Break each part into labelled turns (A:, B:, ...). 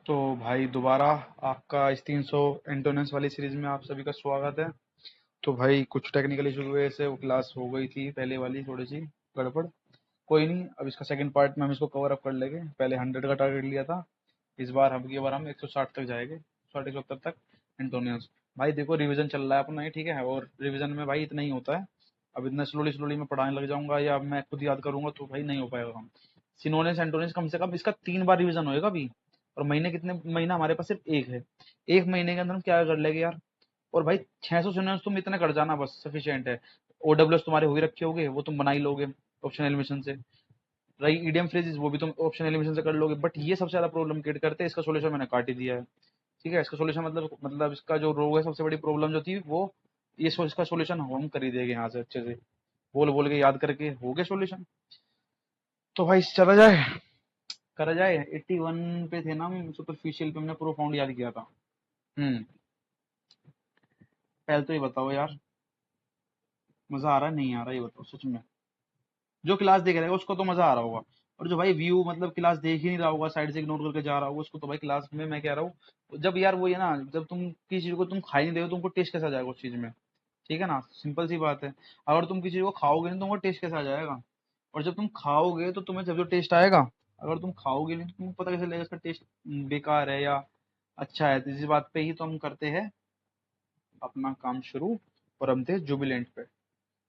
A: तो भाई दोबारा आपका इस 300 एंटोनेंस वाली सीरीज में आप सभी का स्वागत है। तो भाई कुछ टेक्निकल इशू की वजह से वो क्लास हो गई थी पहले वाली थोड़ी सी गड़बड़। कोई नहीं, अब इसका सेकंड पार्ट में हम इसको कवर अप कर लेंगे। पहले 100 का टारगेट लिया था, इस बार हम 160 तक जाएंगे, 170 तक एंटोनियंस। भाई देखो रिवीजन चल रहा है अपना ही, ठीक है, और रिवीजन में भाई इतना ही होता है। अब इतना स्लोली स्लोली मैं पढ़ाने लग जाऊंगा या मैं खुद याद करूंगा तो भाई नहीं हो पाएगा काम। सिनोनियस एंटोनियस कम से कम इसका 3 बार रिवीजन होएगा अभी। और महीने कितने, महीना हमारे पास सिर्फ एक है। एक महीने के अंदर हम क्या कर लेंगे यार। और भाई 600 सिनोनिम्स तुम इतने कर जाना, बस सफिशियंट है। ओडब्ल्यूएस तुम्हारे हो ही रखे होगे, वो तुम बना ही लोगे ऑप्शन एलिमिनेशन से। रही ईडीएम फ्रेजेस, वो भी तुम ऑप्शन एलिमिनेशन से कर लोगे। बट ये सबसे ज्यादा प्रॉब्लम क्रिएट करते हैं, इसका सोल्यूशन मैंने काट ही दिया है। ठीक है, इसका सोल्यूशन मतलब इसका जो रोग है, सबसे बड़ी प्रॉब्लम जो थी वो, इसका सोल्यूशन हम कर ही देंगे यहाँ से अच्छे से। बोल बोल के याद करके हो गया सोल्यूशन। तो भाई चला जाए, करा जाए। 81 पे थे ना हम, सुपरफिशियल पे हमने प्रोफाउंड याद किया था। हम्म। पहले तो ये बताओ यार, मजा आ रहा है नहीं आ रहा, ये बताओ सच में। जो क्लास देख रहेगा उसको तो मजा आ रहा होगा। और जो भाई व्यू मतलब क्लास देख ही नहीं रहा होगा, साइड से इग्नोर करके जा रहा होगा, उसको तो भाई क्लास में मैं कह रहा हूँ, जब यार वो ये ना, जब तुम किसी चीज को तुम खा ही नहीं रहे हो, तुमको टेस्ट कैसा आ जाएगा उस चीज में। ठीक है ना, सिंपल सी बात है। अगर तुम किसी चीज को खाओगे नहीं तो तुमको टेस्ट कैसा आ जाएगा। और जब तुम खाओगे तो तुम्हें जब जो टेस्ट आएगा, अगर तुम खाओगे नहीं तो तुमको पता कैसे लगेगा इसका टेस्ट बेकार है या अच्छा है। तो इसी बात पे ही तो हम करते हैं अपना काम शुरू। और हम थे जुबिलेंट पे।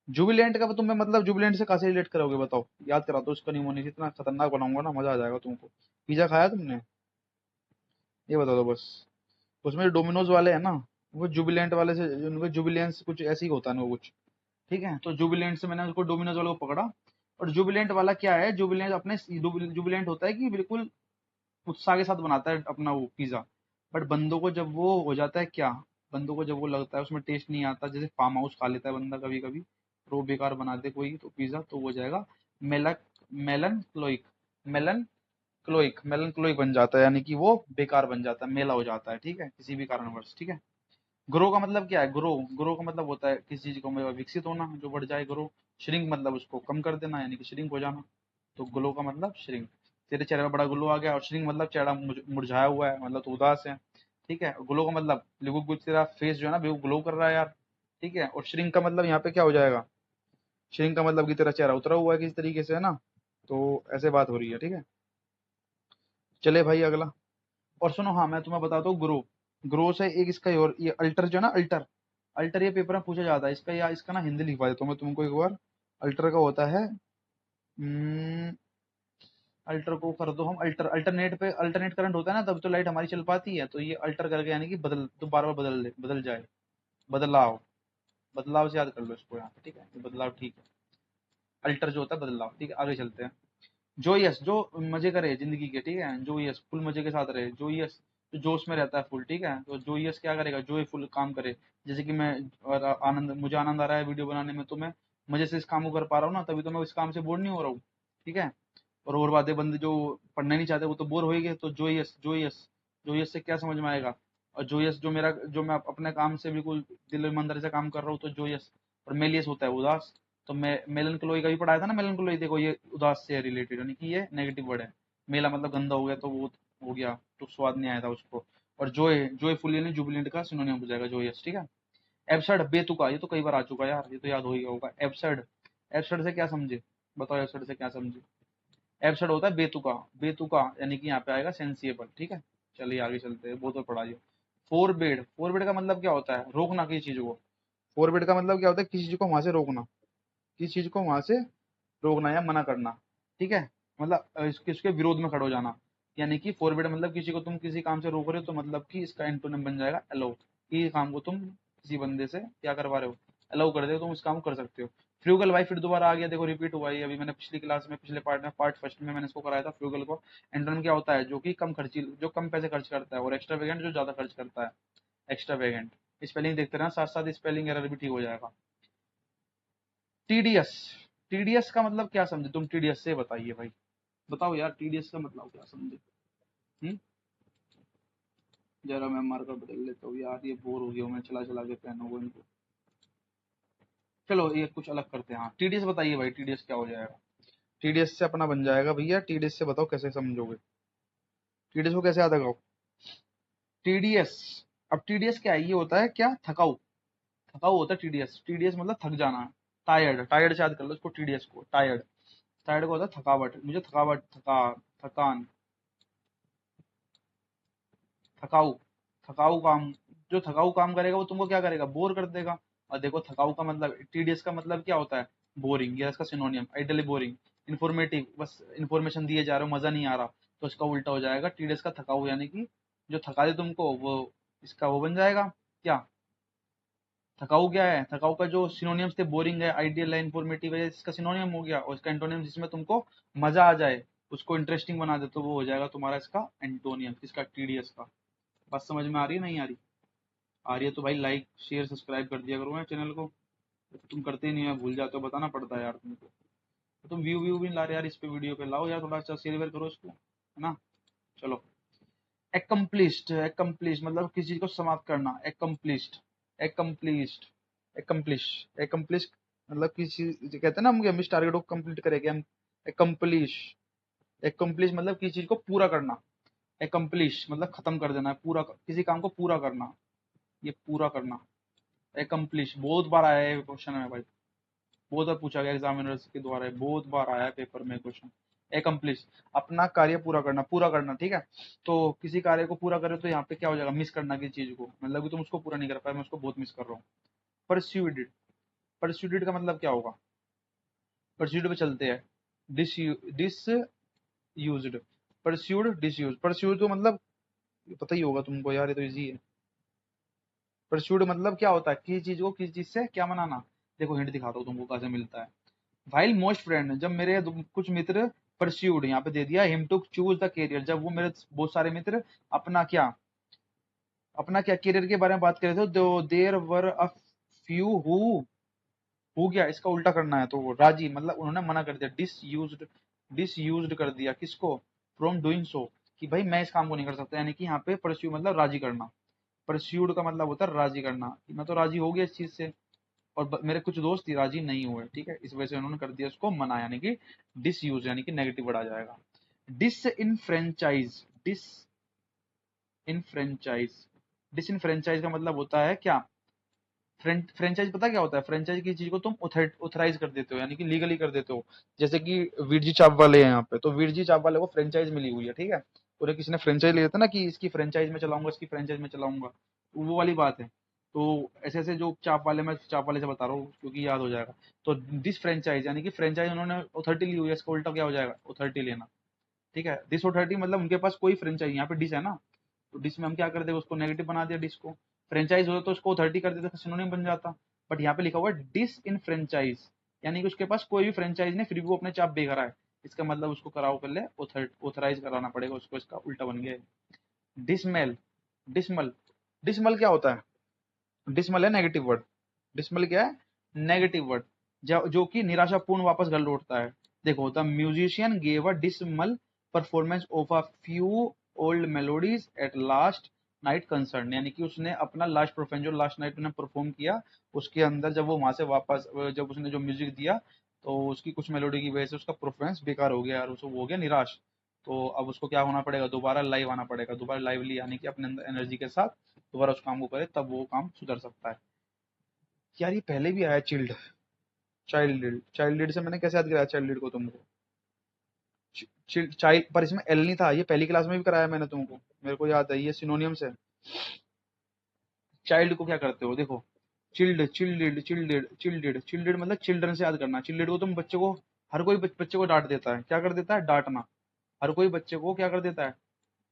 A: जुबिलेंट का तुम्हें मतलब जुबिलेंट से कैसे रिलेट करोगे बताओ, याद करा दो उसका निमोनिक, इतना खतरनाक बनाऊंगा ना, मजा आ जाएगा तुमको। पिज्जा खाया तुमने, ये बता दो बस। उसमें जो डोमिनोज वाले हैं ना, वो जुबिलेंट वाले से, उनका जुबिलेंस कुछ ऐसे ही होता है ना वो कुछ। ठीक है, तो जुबिलेंट से मैंने उसको डोमिनोज वाले को पकड़ा। और जुबिलेंट वाला क्या है, जुबिलेंट अपने जुबिलेंट होता है कि बिल्कुल उत्साह के साथ बनाता है अपना वो पिज्जा। बट बंदों को जब वो हो जाता है क्या, बंदों को जब वो लगता है उसमें टेस्ट नहीं आता, जैसे फार्म हाउस खा लेता है बंदा कभी कभी, और वो बेकार बना दे कोई तो पिज्जा, तो वो हो जाएगा मेलक मेलन क्लोइक मेलन मेलन क्लोइक बन जाता है, यानी कि वो बेकार बन जाता है, मेला हो जाता है, ठीक है, किसी भी कारणवश। ठीक है। ग्रो का मतलब क्या है, ग्रो ग्रो का मतलब होता है किसी चीज को विकसित होना, जो बढ़ जाए, ग्रो। श्रिंक मतलब उसको कम कर देना, यानी कि श्रिंक हो जाना। तो ग्लो का मतलब श्रिंक। तेरे चेहरे में बड़ा ग्लो आ गया, और श्रिंक मतलब चेहरा मुरझाया हुआ है, मतलब तो उदास है। ठीक है, ग्लो का मतलब बिल्कुल तेरा फेस जो है ना बिल्कुल ग्लो कर रहा है यार। ठीक है, और श्रिंक का मतलब यहाँ पे क्या हो जाएगा, श्रिंक का मतलब कि तेरा चेहरा उतरा हुआ है किसी तरीके से, है ना। तो ऐसे बात हो रही है, ठीक है। चले भाई अगला। और सुनो, हाँ मैं तुम्हें बताता हूँ ग्रो। ग्रो से एक इसका और ये अल्टर जो है ना, अल्टर, अल्टर ये पेपर में पूछा जाता है इसका, या इसका ना हिंदी लिखवा देता हूँ मैं तुमको एक बार। अल्टर का होता है, अल्टर को कर दो हम अल्टर, अल्टरनेट पे अल्टरनेट करंट होता है ना, तब तो लाइट हमारी चल पाती है। तो ये अल्टर करके यानी कि बदल, तो बार बार बदल जाए। बदलाव, बदलाव से याद कर लो इसको यहाँ पे, ठीक है, ये बदलाव, ठीक है। अल्टर जो होता है बदलाव, ठीक है, आगे चलते हैं। जोयस, जो मजे करे जिंदगी के, ठीक है, जोयस फुल मजे के साथ रहे, जोयस जो जोश में रहता है फुल, ठीक है। तो जोयस क्या करेगा, जो फुल काम करे। जैसे कि मैं, और आनंद, मुझे आनंद आ रहा है वीडियो बनाने में, तो मैं मजे से इस काम को कर पा रहा हूँ ना, तभी तो मैं इस काम से बोर नहीं हो रहा हूँ। ठीक है। और बातें, बंदे जो पढ़ना नहीं चाहते वो तो बोर हो ही गए, तो जोयस जोयस, जोयस से क्या समझ में आएगा। और जोयस जो मेरा, जो मैं अपने काम से बिल्कुल दिल ईमानदारी से काम कर रहा हूँ, तो जोयस। और मेलियस होता है उदास। तो मैं मेलनक्लोई का भी पढ़ाया था ना, मेलनक्लोई देखो ये उदास से रिलेटेड, यानी कि ये नेगेटिव वर्ड है। मेला मतलब गंदा हो गया, तो वो हो गया, तो स्वाद नहीं आया था उसको। और जोयफुल यानी जुबिलेंट का सिनोनिम हो जाएगा जोयस, ठीक है। एब्सर्ड बेतुका, ये तो कई बार आ चुका है यार, ये तो याद हो ही गया होगा। एब्सर्ड, एब्सर्ड से क्या समझे, बताओ एब्सर्ड से क्या समझे। एब्सर्ड होता है बेतुका, बेतुका यानी कि यहाँ पे आएगा सेंसिएबल, ठीक है। चलिए आगे चलते हैं, वो तो पढ़ाइए। फोरबेड, फोरबेड का मतलब क्या होता है, रोकना किसी चीज को। फोरबेड का मतलब क्या होता है, किसी चीज को वहां से रोकना, किसी चीज को वहां से रोकना या मना करना। ठीक है, मतलब इसके विरोध में खड़े हो जाना। यानी कि फोरबिड मतलब किसी को तुम किसी काम से रोक रहे हो, तो मतलब कि इसका एंटोनिम बन जाएगा अलाउ। कि काम को तुम किसी बंदे से क्या करवा रहे हो, अलाउ कर दे हो, तुम इस काम को कर सकते हो। फ्रूगल भाई फिर दोबारा आ गया, देखो रिपीट हुआ है अभी। मैंने पिछली क्लास में, पिछले पार्ट में, पार्ट फर्स्ट में मैंने इसको कराया था फ्रूगल को। एंटोनिम क्या होता है, जो कि कम खर्ची, जो कम पैसे खर्च करता है। और एक्स्ट्रा वेगेंट जो ज्यादा खर्च करता है, एक्स्ट्रा वेगेंट। स्पेलिंग देखते रहना, साथ साथ स्पेलिंग एरर भी ठीक हो जाएगा। टीडीएस, टीडीएस का मतलब क्या समझे तुम, टीडीएस से बताइए भाई, बताओ यार टीडीएस का मतलब क्या समझे। हम्म। जरा मैं मार्कर बदल लेता हूँ यार, ये बोर हो गया हूँ मैं चला चला के पहनूंगा इनको। चलो ये कुछ अलग करते हैं, हाँ टीडीएस बताइए भाई, टीडीएस क्या हो जाएगा। टीडीएस से अपना बन जाएगा भैया, टीडीएस से बताओ कैसे समझोगे, टीडीएस को कैसे याद रखो। टीडीएस। अब टीडीएस क्या है, ये होता है क्या, थकाऊ। थकाऊ होता है टीडीएस। टीडीएस मतलब थक जाना। टायर्ड, टायर्ड से याद कर लो इसको, टीडीएस को। टायर्ड, टायर्ड को होता है थकावट, मुझे थकावट, थकान, थकाऊ। थकाऊ काम, जो थकाऊ काम करेगा वो तुमको क्या करेगा, बोर कर देगा। और देखो थकाऊ का मतलब, टीडीएस का मतलब क्या होता है, बोरिंग, या इसका सिनोनियम आइडली बोरिंग। इन्फॉर्मेटिव, बस इन्फॉर्मेशन दिए जा रहे हो, मजा नहीं आ रहा, तो इसका उल्टा हो जाएगा टीडीएस का थकाऊ, यानी कि जो थका दे तुमको वो इसका वो बन जाएगा क्या, थकाऊ क्या है, थकाऊ का जो सिनोनियम्स थे, बोरिंग है, आइडियल है, इन्फॉर्मेटिव है, इसका सिनोनियम हो गया। और इसका एंटोनियम जिसमें तुमको मजा आ जाए, उसको इंटरेस्टिंग बना दे, तो वो हो जाएगा तुम्हारा इसका एंटोनियम, इसका टीडीएस का। बात समझ में आ रही है, नहीं आ रही? आ रही है तो भाई लाइक शेयर सब्सक्राइब कर दिया करो यार चैनल को। तुम करते ही नहीं है, भूल जाते हो, बताना पड़ता है यार तुमको। तो तुम व्यू व्यू भी ला रहे यार इस पे, वीडियो पे लाओ यार, थोड़ा सा शेयर वेयर करो इसको, है ना। चलो, एक्कम्प्लिश्ड। एक्कम्प्लिश मतलब किसी चीज को समाप्त करना। एक्कम्प्लिश्ड, एक्कम्प्लिश्ड, एक्कम्प्लिश, एक्कम्प्लिश मतलब किसी, कहते हैं ना हम इस टारगेट को कंप्लीट करेंगे हम। एक्कम्प्लिश, एक्कम्प्लिश मतलब किसी चीज को पूरा करना। एक्कम्प्लिश मतलब खत्म कर देना है, पूरा, किसी काम को पूरा करना, ये पूरा करना। एक्कम्प्लिश बहुत बार आया है क्वेश्चन में भाई, बहुत बार पूछा गया एग्जामिनर्स के द्वारा, बहुत बार आया है पेपर में क्वेश्चन। एकम्प्लिश, अपना कार्य पूरा करना, पूरा करना, ठीक है। तो किसी कार्य को पूरा करे तो यहाँ पे क्या हो जाएगा, मिस करना की चीज को, मतलब कि तुम उसको पूरा नहीं कर पाए, मैं उसको बहुत मिस कर रहा हूँ। परस्यूडेड, परस्यूडेड का मतलब क्या होगा, परस्यूड पे चलते हैं। Dis disused, pursued disuse, pursued तो मतलब ये पता ही होगा तुमको यार, ये तो इजी है। परस्यूड मतलब क्या होता है, किसी चीज को किसी चीज से क्या बनाना। देखो हिंट दिखाता हूँ तुमको कैसे मिलता है। वाइल मोस्ट फ्रेंड, जब मेरे कुछ मित्र, परस्यूड यहाँ पे दे दिया, him to choose the career, जब वो मेरे बहुत सारे मित्र अपना क्या, अपना क्या करियर के बारे में बात कर रहे थे, तो देर वर अ फ्यू हु गया, इसका उल्टा करना है, तो वो राजी मतलब उन्होंने मना कर दिया, डिस यूज्ड कर दिया किसको, फ्रॉम डूइंग सो, कि भाई मैं इस काम को नहीं कर सकता, यानी कि यहाँ पे परस्यू मतलब राजी करना। परस्यूड का मतलब होता है राजी करना, कि मैं तो राजी हो गया इस चीज से, और मेरे कुछ दोस्त राजी नहीं हुए, ठीक है, इस वजह से उन्होंने कर दिया उसको मना, यानी कि डिस यूज, यानी कि नेगेटिव वर्ड आ जाएगा। डिस इन फ्रेंचाइज, डिस इन फ्रेंचाइज, डिस इन फ्रेंचाइज का मतलब होता है क्या, फ्रेंचाइज पता क्या होता है, फ्रेंचाइज की चीज को तुम ऑथराइज कर देते हो, यानी कि लीगली कर देते हो। जैसे कि वीरजी चाप वाले हैं यहाँ पे, तो वीरजी चाप वाले को फ्रेंचाइज मिली हुई है, ठीक है, उन्हें किसी ने फ्रेंचाइज ले लेता ना, कि इसकी फ्रेंचाइज में चलाऊंगा, इसकी फ्रेंचाइज में चलाऊंगा, तो वो वाली बात है। तो ऐसे ऐसे जो चाप वाले, मैं चाप वाले से बता रहा हूँ क्योंकि याद हो जाएगा। तो दिस फ्रेंचाइज यानी कि फ्रेंचाइज उन्होंने अथॉरिटी ली हुई है, इसका उल्टा क्या हो जाएगा, अथॉरिटी लेना, ठीक है। दिस अथॉरिटी मतलब उनके पास कोई फ्रेंचाइज, यहाँ पे डिस है ना, तो डिस में हम क्या कर देंगे, उसको नेगेटिव बना दिया डिस को। फ्रेंचाइज होता तो उसको अथॉरिटी कर देते, सिनोनिम बन जाता। बट यहाँ पे लिखा हुआ है डिस इन फ्रेंचाइज, यानी कि उसके पास कोई भी फ्रेंचाइज नहीं, फिर भी वो अपने चाप बेच रहा है, इसका मतलब उसको कराओ पहले, ऑथराइज कराना पड़ेगा उसको, इसका उल्टा बन गया। डिसमेल, डिसमल, डिसमल क्या होता है, डिसमल है नेगेटिव वर्ड, डिसमल क्या है, नेगेटिव वर्ड, जो कि निराशापूर्ण वापस घर लौटता है। देखो, the musician gave a dismal performance of a few old melodies at last night concert, यानी कि उसने अपना लास्ट परफॉर्मेंस, जो लास्ट नाइट ने परफॉर्म किया, उसके अंदर जब वो वहां से वापस, जब उसने जो म्यूजिक दिया, तो उसकी कुछ मेलोडी की वजह से उसका परफॉर्मेंस बेकार हो गया और उसको वो हो गया निराश। तो अब उसको क्या होना पड़ेगा, दोबारा लाइव आना पड़ेगा, दोबारा लाइवली, यानी कि अपने अंदर एनर्जी के साथ दोबारा उस काम को करे, तब वो काम सुधर सकता है। यार ये पहले भी आया, चिल्ड, चाइल्ड, चाइल्ड से मैंने कैसे याद कराया चाइल्ड को तुमको, चाइल्ड पर इसमें एल नहीं था, ये पहली क्लास में भी कराया मैंने तुमको, मेरे को याद है, ये सिनोनियम्स है। चाइल्ड को क्या करते हो, देखो, चिल्ड, चिल्डेड मतलब चिल्ड्रन से याद करना। चिल्डेड को तुम बच्चे को, हर कोई बच्चे को डांट देता है, क्या कर देता है, डांटना। हर कोई बच्चे को क्या कर देता है,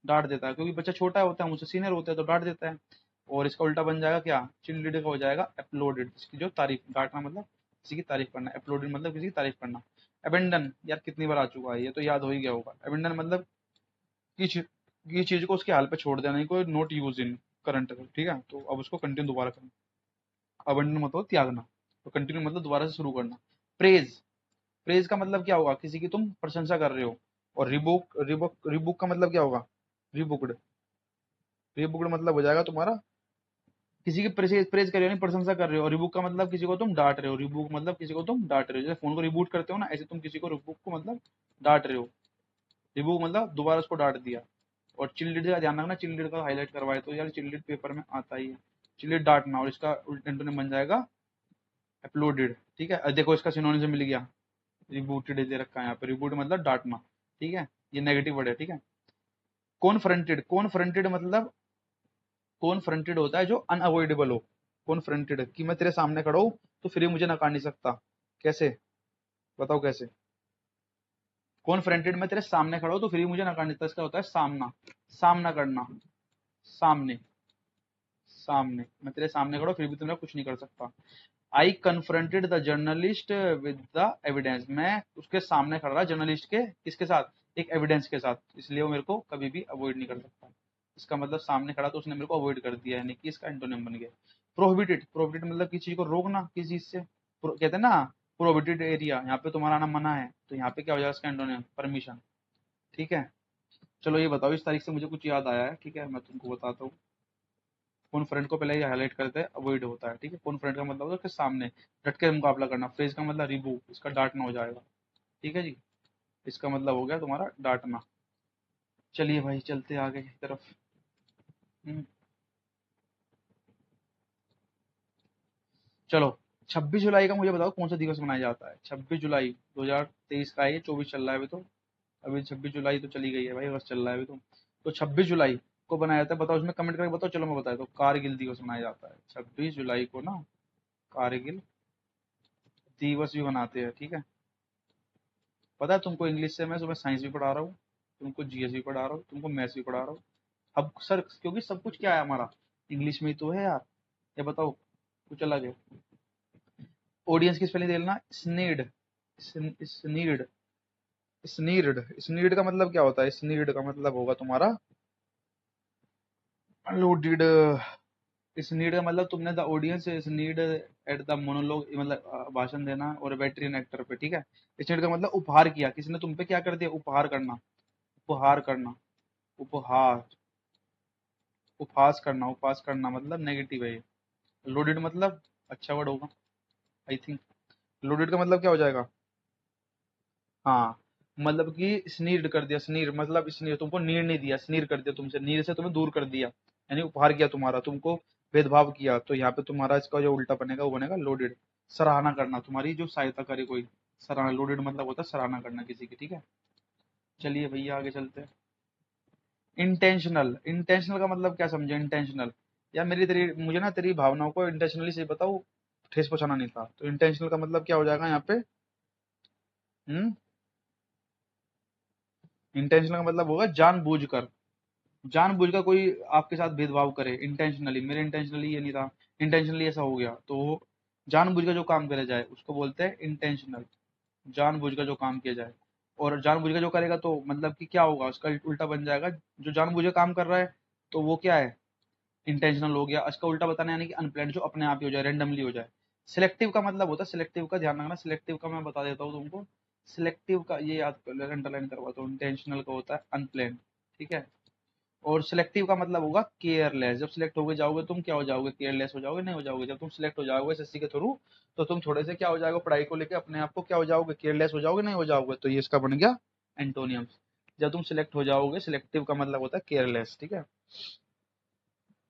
A: डांट देता है, क्योंकि बच्चा छोटा होता है, मुझसे सीनियर होता है, तो डांट देता है। और इसका उल्टा बन जाएगा क्या, चिल्डेड का हो जाएगा अपलोडेड, इसकी जो तारीफ, डांटना मतलब किसी की तारीफ करना, अपलोडेड मतलब किसी की तारीफ करना। अबेंडन, यार कितनी बार आ चुका है, ये तो याद हो ही गया होगा। अबेंडन मतलब की चीज को उसके हाल पे छोड़ देना, कोई नोट यूज इन करंट, ठीक है। तो अब उसको कंटिन्यू दोबारा करना। अबेंडन मतलब त्यागना, तो कंटिन्यू मतलब दोबारा से शुरू करना। प्रेज, प्रेज का मतलब क्या होगा, किसी की तुम प्रशंसा कर रहे हो। और रिबुक, रिबुक का मतलब क्या होगा, रिबुक्ड, रिबुक्ड मतलब हो जाएगा तुम्हारा किसी की प्रेज कर रहे हो, नहीं प्रशंसा कर रहे हो। और रिबुक का मतलब किसी को तुम डांट रहे हो, रिबुक मतलब किसी को तुम डांट रहे हो, जैसे फोन को रिबूट करते हो ना, ऐसे तुम किसी को रिबुक को मतलब डांट रहे हो। रिबुक मतलब दोबारा उसको डांट दिया, और चिल्डेड का ध्यान रखना, चिल्डेड का हाईलाइट करवाए तो यार चिल्डेड पेपर में आता ही है। चिल्डेड डांटना, और इसका एंटोनिम बन जाएगा अपलोडेड। ठीक है, देखो इसका सिनोनिम मिल गया, रिबूटेड दे रखा है यहाँ पे, रिबूट मतलब डांटना। ठीक है, ये नेगेटिव वर्ड है। ठीक है, कॉन्फ्रंटेड, कॉन्फ्रंटेड मतलब कॉन्फ्रंटेड होता है जो अनअवॉइडेबल हो। कॉन्फ्रंटेड कि मैं तेरे सामने खड़ा हूं तो फिर मुझे नकार नहीं सकता। कैसे, बताओ कैसे? कॉन्फ्रंटेड में तेरे सामने खड़ा हो तो फिर मुझे नकार नहीं सकता, इसका होता है सामना, सामना करना, सामने, सामने मैं तेरे सामने खड़ा हूं फिर भी तुमने कुछ नहीं कर सकता। I confronted the journalist with the evidence, मैं उसके सामने खड़ा रहा जर्नलिस्ट के, किसके साथ? एक एविडेंस के साथ, इसलिए वो मेरे को कभी भी अवॉइड नहीं कर सकता। इसका मतलब सामने खड़ा तो उसने मेरे को अवॉइड कर दिया, यानी कि इसका एंटोनिम बन गया प्रोहिबिटेड। प्रोहिबिटेड मतलब किसी चीज को रोकना, किसी चीज से, कहते हैं ना प्रोहिबिटेड एरिया, यहाँ पे तुम्हारा आना मना है, तो यहाँ पे क्या हो जाएगा इसका एंटोनिम? परमिशन। ठीक है, चलो ये बताओ, इस तारीख से मुझे कुछ याद आया है। ठीक है, मैं तुमको बताता हूँ। कॉन्फ्रेंट को पहले ये हाईलाइट करते हैं, अवॉइड होता है। ठीक है, कॉन्फ्रेंट का मतलब होता है कि सामने डट के मुकाबला करना। फ्रेज का मतलब रिबू, इसका डांटना हो जाएगा। ठीक है जी, इसका मतलब हो गया तुम्हारा डांटना। चलिए भाई चलते हैं आगे की तरफ। हम्म, चलो 26 जुलाई का मुझे बताओ कौन सा दिवस मनाया जाता है? 26 जुलाई 2023 का है, ये 24 चल रहा है अभी तो। अभी 26 जुलाई तो चली गई है भाई, बस चल रहा है अभी तो 26 जुलाई को बनाया जाता है, बताओ उसमें कमेंट करके बताओ। चलो मैं बताया तो कारगिल दिवस मनाया जाता है 26 जुलाई को ना, कारगिल दिवस भी मनाते हैं। ठीक है, पता है तुमको, इंग्लिश से मैं सुबह साइंस भी पढ़ा रहा हूँ, तुमको जीएस भी पढ़ा रहा हूँ, तुमको मैथ्स भी पढ़ा रहा हूँ। अब सर क्योंकि सब कुछ क्या है हमारा इंग्लिश में ही तो है यार, ये बताओ कुछ अलग है? ऑडियंस की स्पेलिंग देना, स्नीड, स्नीड, स्नीड, स्नीड का मतलब क्या होता है? स्नीड का मतलब होगा तुम्हारा लोडेड। स्नीड का मतलब तुमने the audience sneered at the monologue, मतलब भाषण देना और वेटरन एक्टर पे। ठीक है, स्नीड का मतलब उपहार किया, किसी ने तुम पे क्या कर दिया? उपहार करना, उपहार करना, उपहार, उपहास करना, उपहास करना मतलब नेगेटिव है ये। लोडेड मतलब अच्छा वर्ड होगा आई थिंक। लोडेड का मतलब क्या हो जाएगा? हाँ, मतलब कि स्नीड कर दिया, स्नीर मतलब स्नीर, तुमको नीर नहीं दिया, स्नीर कर दिया तुमसे, नीर से तुम्हें दूर कर दिया, यानी उपहार किया तुम्हारा, तुमको भेदभाव किया, तो यहाँ पे तुम्हारा इसका जो उल्टा बनेगा वो बनेगा लोडेड। सराहना करना, तुम्हारी जो सहायता करे कोई, सराहना। लोडेड मतलब होता है सराहना करना किसी की। ठीक है, चलिए भैया आगे चलते हैं। इंटेंशनल, इंटेंशनल का मतलब क्या समझे? इंटेंशनल, या मेरी तेरी मुझे ना तेरी भावनाओं को इंटेंशनली से बताओ, ठेस पहुंचाना नहीं था। तो इंटेंशनल का मतलब क्या हो जाएगा यहाँ पे? हम्म, इंटेंशनल का मतलब होगा जानबूझकर, जानबूझकर कोई आपके साथ भेदभाव करे इंटेंशनली। मेरे इंटेंशनली ये नहीं था, इंटेंशनली ऐसा हो गया, तो जानबूझकर जो काम करे जाए उसको बोलते हैं इंटेंशनल। जानबूझकर जो काम किया जाए, और जानबूझकर जो करेगा तो मतलब कि क्या होगा, उसका उल्टा बन जाएगा। जो जानबूझकर काम कर रहा है तो वो क्या है? इंटेंशनल हो गया। इसका उल्टा बताना यानी कि अनप्लान्ड, जो अपने आप ही हो जाए, रेंडमली हो जाए। सिलेक्टिव का मतलब होता है, सिलेक्टिव का ध्यान रखना, सिलेक्टिव का मैं बता देता हूँ तुमको। सिलेक्टिव का ये याद कर ले, अंडरलाइन करवाता हूँ। इंटेंशनल का होता है अनप्लान्ड। ठीक है, और सिलेक्टिव का मतलब होगा केयरलेस। जब सिलेक्ट होके जाओगे तुम क्या हो जाओगे? केयरलेस हो जाओगे, नहीं हो जाओगे? जब तुम सिलेक्ट हो जाओगे एसएससी के थ्रू तो तुम थोड़े से क्या हो जाओगे, पढ़ाई को लेके अपने आप को क्या हो जाओगे? केयरलेस हो जाओगे, नहीं हो जाओगे? तो ये इसका बन गया एंटोनियम्स। जब तुम सिलेक्ट हो जाओगे, सिलेक्टिव का मतलब होता है केयरलेस। ठीक है,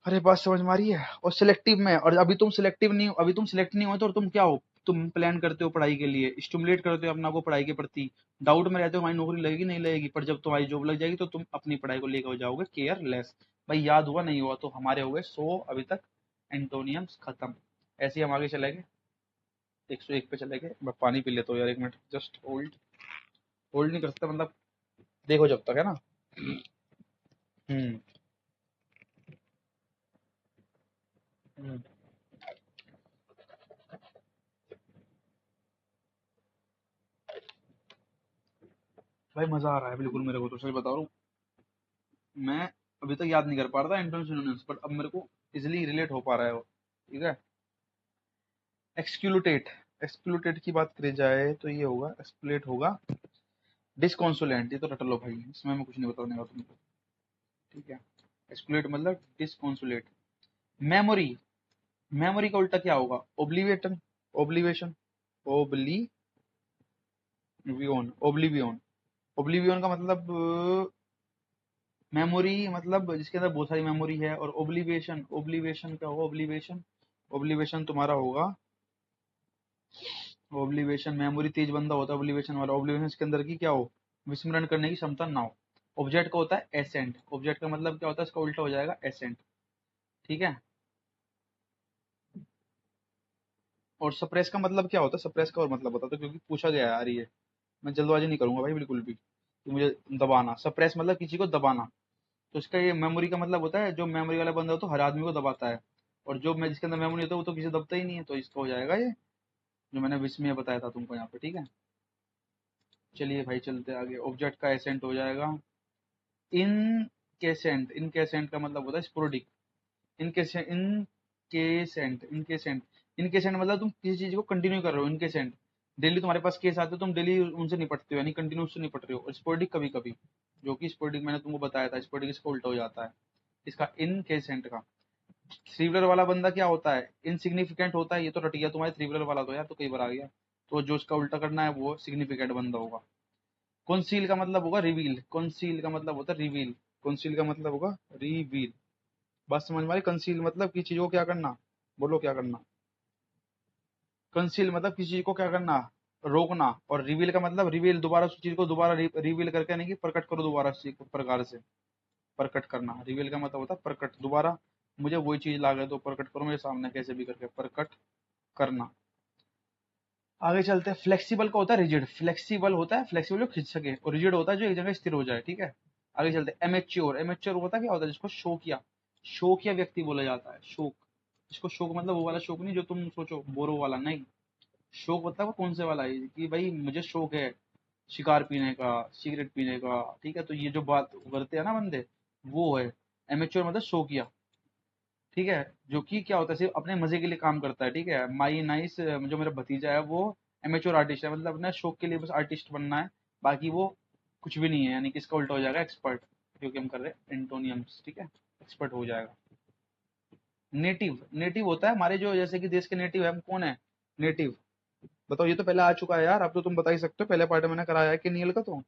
A: अरे बात समझ में आ रही है? और सिलेक्टिव में, और अभी तुम सिलेक्टिव नहीं हो, अभी तुम सिलेक्ट नहीं हो तो तुम क्या हो? तुम प्लान करते हो पढ़ाई के लिए, स्टिमुलेट करते हो अपना को पढ़ाई के प्रति, डाउट में रहते हो हमारी नौकरी लगेगी नहीं लगेगी, पर जब तुम्हारी जॉब लग जाएगी तो तुम अपनी पढ़ाई को लेकर हो जाओगे केयरलेस। भाई याद हुआ नहीं हुआ? तो हमारे हो गए 100 अभी तक एंटोनियम्स खत्म। ऐसे ही हम आगे चले गए, 101 पे चले गए। मैं पानी पी लेता हूँ यार, एक मिनट, जस्ट होल्ड। होल्ड नहीं कर सकता मतलब, देखो जब तक है ना। हम्म, हम्म। भाई मजा आ रहा है बिल्कुल मेरे को, तो सही बता रहा हूँ। मैं अभी तक याद नहीं कर पा रहा था एंटोनिम्स सिनोनिम्स, बट अब मेरे को इजिली रिलेट हो पा रहा है वो। ठीक है, एक्सक्लूटेट, एक्सक्लूटेट की बात करी जाए तो ये होगा, एक्सक्लूट होगा डिसकॉन्सोलेंट। ये तो रट लो भाई, इसमें मैं कुछ नहीं बताने वाला तुमको। ठीक है, एक्सक्लूट मतलब डिसकॉन्सोलेट। मेमोरी, मेमोरी का उल्टा क्या होगा? ओब्लिविएटन, ओब्लिवेशन, ओब्लिवियन, ओब्लिवियन। ओब्लिवियन का मतलब मेमोरी मतलब जिसके अंदर बहुत सारी मेमोरी है। और ओब्लिवेशन, ओब्लिवेशन क्या होगा? ओब्लिवेशन, ओब्लिवेशन तुम्हारा होगा, ओब्लिवेशन मेमोरी तेज बंदा होता है ओब्लिवेशन वाला। ओब्लिवेशन के अंदर की क्या हो? विस्मरण करने की क्षमता ना हो। ऑब्जेक्ट का होता है एसेंट। ऑब्जेक्ट का मतलब क्या होता है? इसका उल्टा हो जाएगा एसेंट। ठीक है। और सप्रेस का मतलब क्या होता है? सप्रेस का और मतलब बता दो, क्योंकि पूछा गया है यार ये। मैं जल्दबाजी नहीं करूंगा भाई बिल्कुल भी कि मुझे दबाना। सप्रेस मतलब किसी को दबाना। तो इसका ये मेमोरी का मतलब होता है जो मेमोरी वाला बंदा हो तो हर आदमी को दबाता है। और जो मैं जिसके अंदर मेमोरी होता है वो तो किसी दबता ही नहीं है। तो इसका हो जाएगा ये जो मैंने विस्मय बताया था तुमको यहाँ पे। ठीक है। चलिए भाई चलते आगे। ऑब्जेक्ट का एसेंट हो जाएगा इनकेसेंट। इनकेसेंट का मतलब होता है स्पोरेडिक। इनकेसेंट, इनकेसेंट, इनकेसेंट, इनकेसेंट मतलब तुम किसी चीज को कंटिन्यू कर रहे हो। इनकेसेंट डेली तुम्हारे पास केस आते हो, तुम डेली उनसे निपटते हो, यानी कंटिन्यू उससे निपट रहे हो। और स्पोरेडिक कभी कभी, जो कि स्पोरेडिक मैंने तुमको बताया था, स्पोरेडिक इसका उल्टा हो जाता है इसका इनकेसेंट का। थ्री व्हीलर वाला बंदा क्या होता है? इनसिग्निफिकेंट होता है। ये तो रट गया तुम्हारे थ्री व्हीलर वाला तो यार, तो कई बार आ गया। तो जो उसका उल्टा करना है वो सिग्निफिकेंट बंदा होगा। कॉन्सील का मतलब होगा रिवील। कॉन्सील का मतलब होता है रिवील। कॉन्सील का मतलब होगा रिवील। बस समझ में आ रही? कंसील मतलब किसी चीज को क्या करना? बोलो क्या करना? कंसील मतलब किसी चीज को क्या करना? रोकना। और रिवील का मतलब रिवील, दोबारा उस चीज को दोबारा रिवील करके, नहीं कि प्रकट करो दोबारा उस चीज को प्रकार से। प्रकट करना रिवील का मतलब होता है प्रकट। दोबारा मुझे वही चीज ला गए तो प्रकट करो मेरे सामने, कैसे भी करके प्रकट करना। आगे चलते हैं। फ्लेक्सिबल का होता है रिजिड। फ्लेक्सिबल होता है, फ्लेक्सिबल जो खिंच सके। और रिजिड होता है जो एक जगह स्थिर हो जाए। ठीक है। आगे चलते हैं। एमेच्योर। एमेच्योर होता है क्या होता है? जिसको शौकिया, शौकिया व्यक्ति बोला जाता है। शौक, जिसको शौक मतलब वो वाला शौक नहीं जो तुम सोचो बोरो वाला, नहीं। शौक मतलब वो कौन से वाला है कि भाई मुझे शौक है शिकार पीने का, सिगरेट पीने का। ठीक है। तो ये जो बात करते हैं ना बंदे, वो है एमेच्योर मतलब शौकिया। ठीक है। जो कि क्या होता है सिर्फ अपने मजे के लिए काम करता है। ठीक है। माई नाइस जो मेरा भतीजा है वो एमेच्योर आर्टिस्ट है, मतलब अपने शौक के लिए बस आर्टिस्ट बनना है। बाकी वो कुछ भी नहीं है, यानी कि इसका उल्टा हो जाएगा एक्सपर्ट, क्योंकि हम कर रहे हैं एंटोनियम्स। ठीक है। एक्सपर्ट हो जाएगा। नेटिव, नेटिव होता है हमारे जो जैसे कि देश के नेटिव है, हम कौन है? नेटिव। बताओ, ये तो पहले आ चुका है यार, अब तो तुम बता ही सकते हो, पहले पार्ट मैंने कराया है कि नील का तो।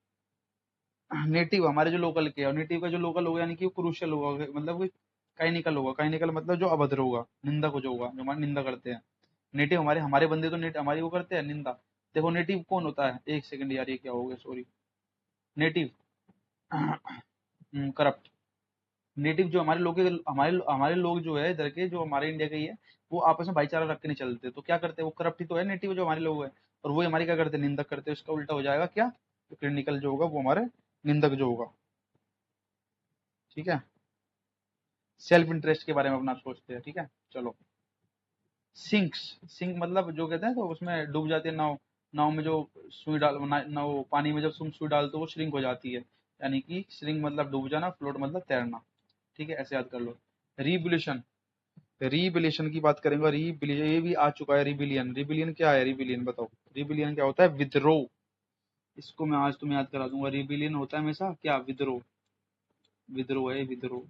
A: नेटिव हमारे जो लोकल के, और नेटिव का जो लोकल होगा यानी कि वो क्रूशियल होगा, मतलब कोई काइनिकल होगा। काइनिकल मतलब जो अभद्र होगा, निंदा को जो होगा, जो हमारी निंदा करते हैं। नेटिव हमारे हमारे बंदे तो नेट हमारी वो करते हैं निंदा। देखो नेटिव कौन होता है? एक सेकंड यार, ये क्या हो गया, सॉरी। Native corrupt. नेटिव जो हमारे लोग हमारे हमारे लोग जो है इधर के, जो हमारे इंडिया के ही है, वो आपस में भाईचारा रख के नहीं चलते। तो क्या करते हैं? वो करप्ट ही तो है नेटिव जो हमारे लोग है। और वो हमारी क्या करते हैं? निंदक करते हैं। उसका उल्टा हो जाएगा क्या? तो क्लिनिकल जो होगा वो हमारे निंदक जो होगा। ठीक है। सेल्फ इंटरेस्ट के बारे में अपना सोचते हैं। ठीक है। चलो। सिंक्स, सिंक मतलब जो कहते हैं तो उसमें डूब जाती है नाव। नाव में जो सुई डाल नाव पानी में जब तुम सुई डालते हो वो श्रिंक हो जाती है। यानी कि श्रिंक मतलब डूब जाना, फ्लोट मतलब तैरना। ठीक है। ऐसे याद कर लो। रिबुलेशन, रिबिलियन की बात करेंगे। रिबिलियन ये भी आ चुका है। रिबिलियन, रिबिलियन क्या है? रिबिलियन बताओ। रिबिलियन क्या होता है? विद्रोह। इसको मैं आज तुम्हें याद करा दूंगा। रिबिलियन होता है हमेशा क्या? विद्रोह। विद्रोह है विद्रोह।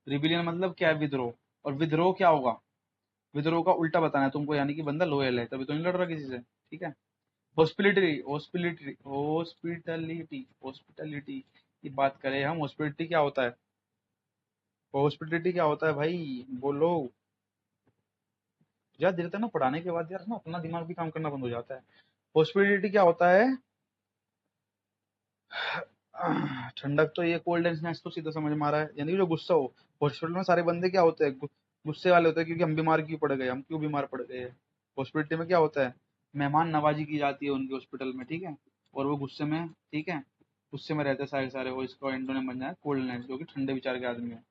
A: रिबिलियन मतलब क्या है? विद्रोह। और विद्रोह क्या होगा? विद्रोह का उल्टा बताना है तुमको, यानी कि बंदा लोयल है, तभी तो नहीं लड़ रहा किसी से। ठीक है। हॉस्पिटलिटी, हॉस्पिटलिटी, हॉस्पिटलिटी, हॉस्पिटलिटी की बात करें हम। हॉस्पिटलिटी क्या होता है? हॉस्पिटलिटी क्या होता है भाई? बोलो। यार देर तक ना पढ़ाने के बाद यार ना अपना दिमाग भी काम करना बंद हो जाता है। हॉस्पिटलिटी क्या होता है? ठंडक तो ये कोल्डनेस तो सीधा समझ में आ रहा है, यानी कि जो गुस्सा हो। हॉस्पिटल में सारे बंदे क्या होते हैं? गुस्से वाले होते हैं, क्योंकि हम बीमार क्यों पड़ गए, हम क्यों बीमार पड़ गए। हॉस्पिटल में क्या होता है? मेहमान नवाजी की जाती है उनके हॉस्पिटल में। ठीक है। और वो गुस्से में, ठीक है, गुस्से में रहते हैं सारे सारे। वो इसको एंटोनिम बन जाए कोल्डनेस, जो कि ठंडे विचार के आदमी है।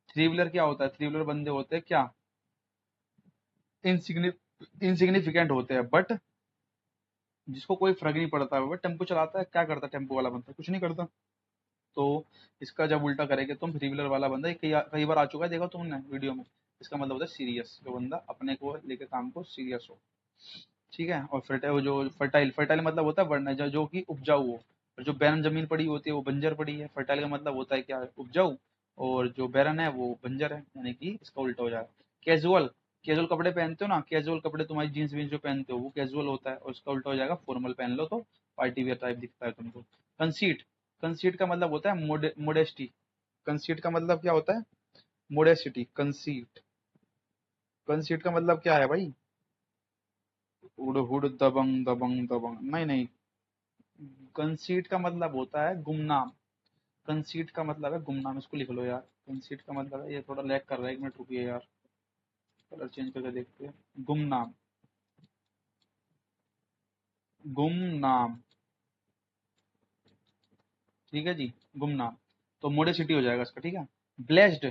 A: थ्री व्हीलर क्या होता है? थ्री व्हीलर बंदे होते हैं क्या? इनसिग्निफिकेंट होते हैं, बट जिसको कोई फर्क नहीं पड़ता है। वो टेम्पो चलाता है, क्या करता है टेम्पो वाला बंदा? कुछ नहीं करता। तो इसका जब उल्टा करेंगे तुम, थ्री व्हीलर वाला बंदा, ये कई बार आ चुका है, देखा तुमने वीडियो में। इसका मतलब होता है सीरियस, जो बंदा अपने को लेके काम को सीरियस हो। ठीक है। और फर्टाइल, जो फर्टाइल, फर्टाइल मतलब होता है वरना जो कि उपजाऊ हो। और जो बैरन जमीन पड़ी होती है वो बंजर पड़ी है। फर्टाइल का मतलब होता है क्या? उपजाऊ। और जो बैरन है वो बंजर है, यानी कि इसका उल्टा हो जाएगा। कैजुअल, कैजुअल कपड़े पहनते हो ना, कैजुअल कपड़े तुम्हारी जीन्स वीन्स जो पहनते हो वो कैजुअल होता है, और उसका उल्टा हो जाएगा फॉर्मल पहन लो तो पार्टी वेयर टाइप दिखता है तुमको। कंसीट, कंसीट का मतलब होता है मोडेस्टी। कंसीट का मतलब क्या होता है? मोडेस्टी। कंसीट, कंसीट का मतलब क्या है भाई? हुड हुड दबंग दबंग दबंग, नहीं नहीं। कंसीट का मतलब होता है गुमनाम। कंसीट का मतलब है गुमनाम, इसको लिख लो यार। कंसीट का मतलब है, ये थोड़ा लैग कर रहा है, एक मिनट रुकिए यार, कलर चेंज करके देखते हैं। गुमनाम, गुमनाम, ठीक है जी, गुमनाम। तो मोडेसिटी हो जाएगा इसका, ठीक है। ब्लेस्ड,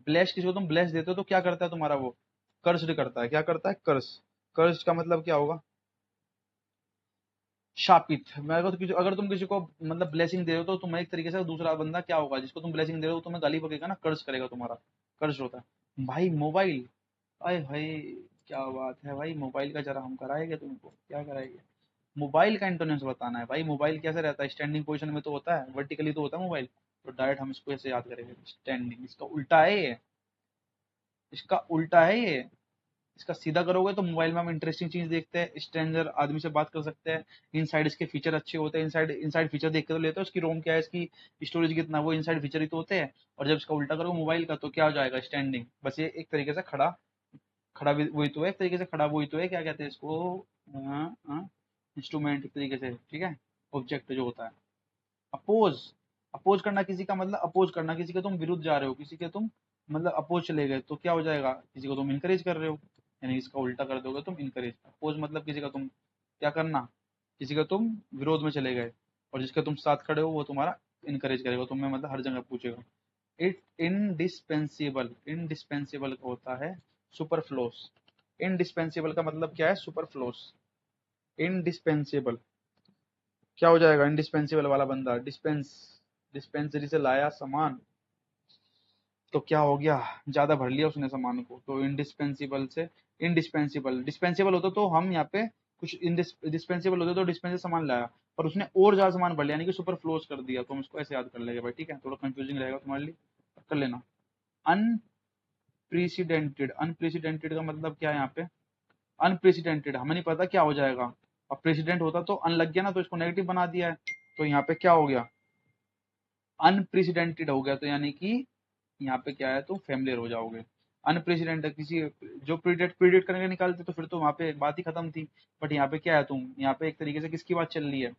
A: ब्लेस्ड किसी को तुम ब्लेस देते हो तो क्या करता है तुम्हारा वो? कर्स्ड करता है। क्या करता है? कर्स। कर्स का मतलब क्या होगा? शापित। मैं अगर तुम किसी को मतलब ब्लेसिंग दे रहे हो तो तुम्हें एक तरीके से दूसरा बंदा क्या होगा जिसको तुम ब्लेसिंग दे रहे हो, तुम्हें गाली बकेगा ना, कर्ज करेगा तुम्हारा। कर्ज होता है भाई। मोबाइल, अरे भाई क्या बात है भाई, मोबाइल का जरा हम कराएंगे तुमको, क्या कराएंगे? मोबाइल का इंटोनेंस बताना है भाई। मोबाइल कैसे रहता है? स्टैंडिंग पोजीशन में तो होता है, वर्टिकली तो होता है मोबाइल। तो डायरेक्ट हम इसको ऐसे याद करेंगे, स्टैंडिंग। इसका उल्टा है ये, इसका उल्टा है ये। इसका सीधा करोगे तो मोबाइल में हम इंटरेस्टिंग चीज देखते हैं, स्ट्रेंजर आदमी से बात कर सकते हैं, इनसाइड इसके फीचर अच्छे होते हैं। इनसाइड इनसाइड फीचर देख के तो लेते हो, इसकी रोम क्या है, इसकी स्टोरेज कितना, वो इनसाइड फीचर ही तो होते हैं। और जब इसका उल्टा करोगे मोबाइल का तो क्या हो जाएगा? स्टैंडिंग। बस ये एक तरीके से खड़ा, खड़ा भी वही तो है, एक तरीके से खड़ा वही तो है, क्या कहते हैं इसको? इंस्ट्रूमेंट एक तरीके से, ठीक है, ऑब्जेक्ट जो होता है। अपोज, अपोज करना किसी का मतलब, अपोज करना किसी के तुम विरुद्ध जा रहे हो, किसी के तुम मतलब अपोज चले गए तो क्या हो जाएगा? किसी को तुम इनकरेज कर रहे हो, यानी इसका उल्टा कर दोगे तुम इनकरेज। अपोज मतलब किसी का तुम क्या करना, किसी का तुम विरोध में चले गए, और जिसके तुम साथ खड़े हो वो तुम्हारा इनकरेज करेगा तुम्हें, मतलब हर जगह पूछेगा। इट इनडिस्पेंसिबल, इनडिस्पेंसिबल का होता है सुपरफ्लोस। इनडिस्पेंसिबल का मतलब क्या है? सुपरफ्लोस। इनडिस्पेंसिबल क्या हो जाएगा? इंडिस्पेंसिबल वाला बंदा, डिस्पेंस, डिस्पेंसरी से लाया सामान तो क्या हो गया? ज्यादा भर लिया उसने सामान को, तो इंडिस्पेंसिबल से इनडिस्पेंसिबल। डिस्पेंसिबल होता तो हम यहाँ पे कुछ डिस्पेंसिबल होते तो डिस्पेंसिबल सामान लाया, पर उसने और ज्यादा सामान भर लिया, यानी कि सुपर फ्लोज कर दिया, तो हम इसको ऐसे याद कर लेंगे भाई, ठीक है। थोड़ा कंफ्यूजिंग रहेगा तुम्हारे लिए, कर लेना। अनप्रेसिडेंटेड, अनप्रेसिडेंटेड का मतलब क्या है यहाँ पे? अनप्रेसिडेंटेड हमें नहीं पता क्या हो जाएगा। अब प्रेसिडेंट होता तो अन लग गया ना, तो इसको नेगेटिव बना दिया है, तो यहाँ पे क्या हो गया? अनप्रेसिडेंटेड हो गया, तो यानी कि यहाँ पे क्या है, तुम फेमिलियर हो जाओगे। अनप्रेसिडेंट किसी जो प्रीडेट प्रीडेट करके निकालते तो फिर तो वहां पे बात ही खत्म थी। बट यहाँ पे क्या है, तुम यहाँ पे एक तरीके से किसकी बात चल रही है?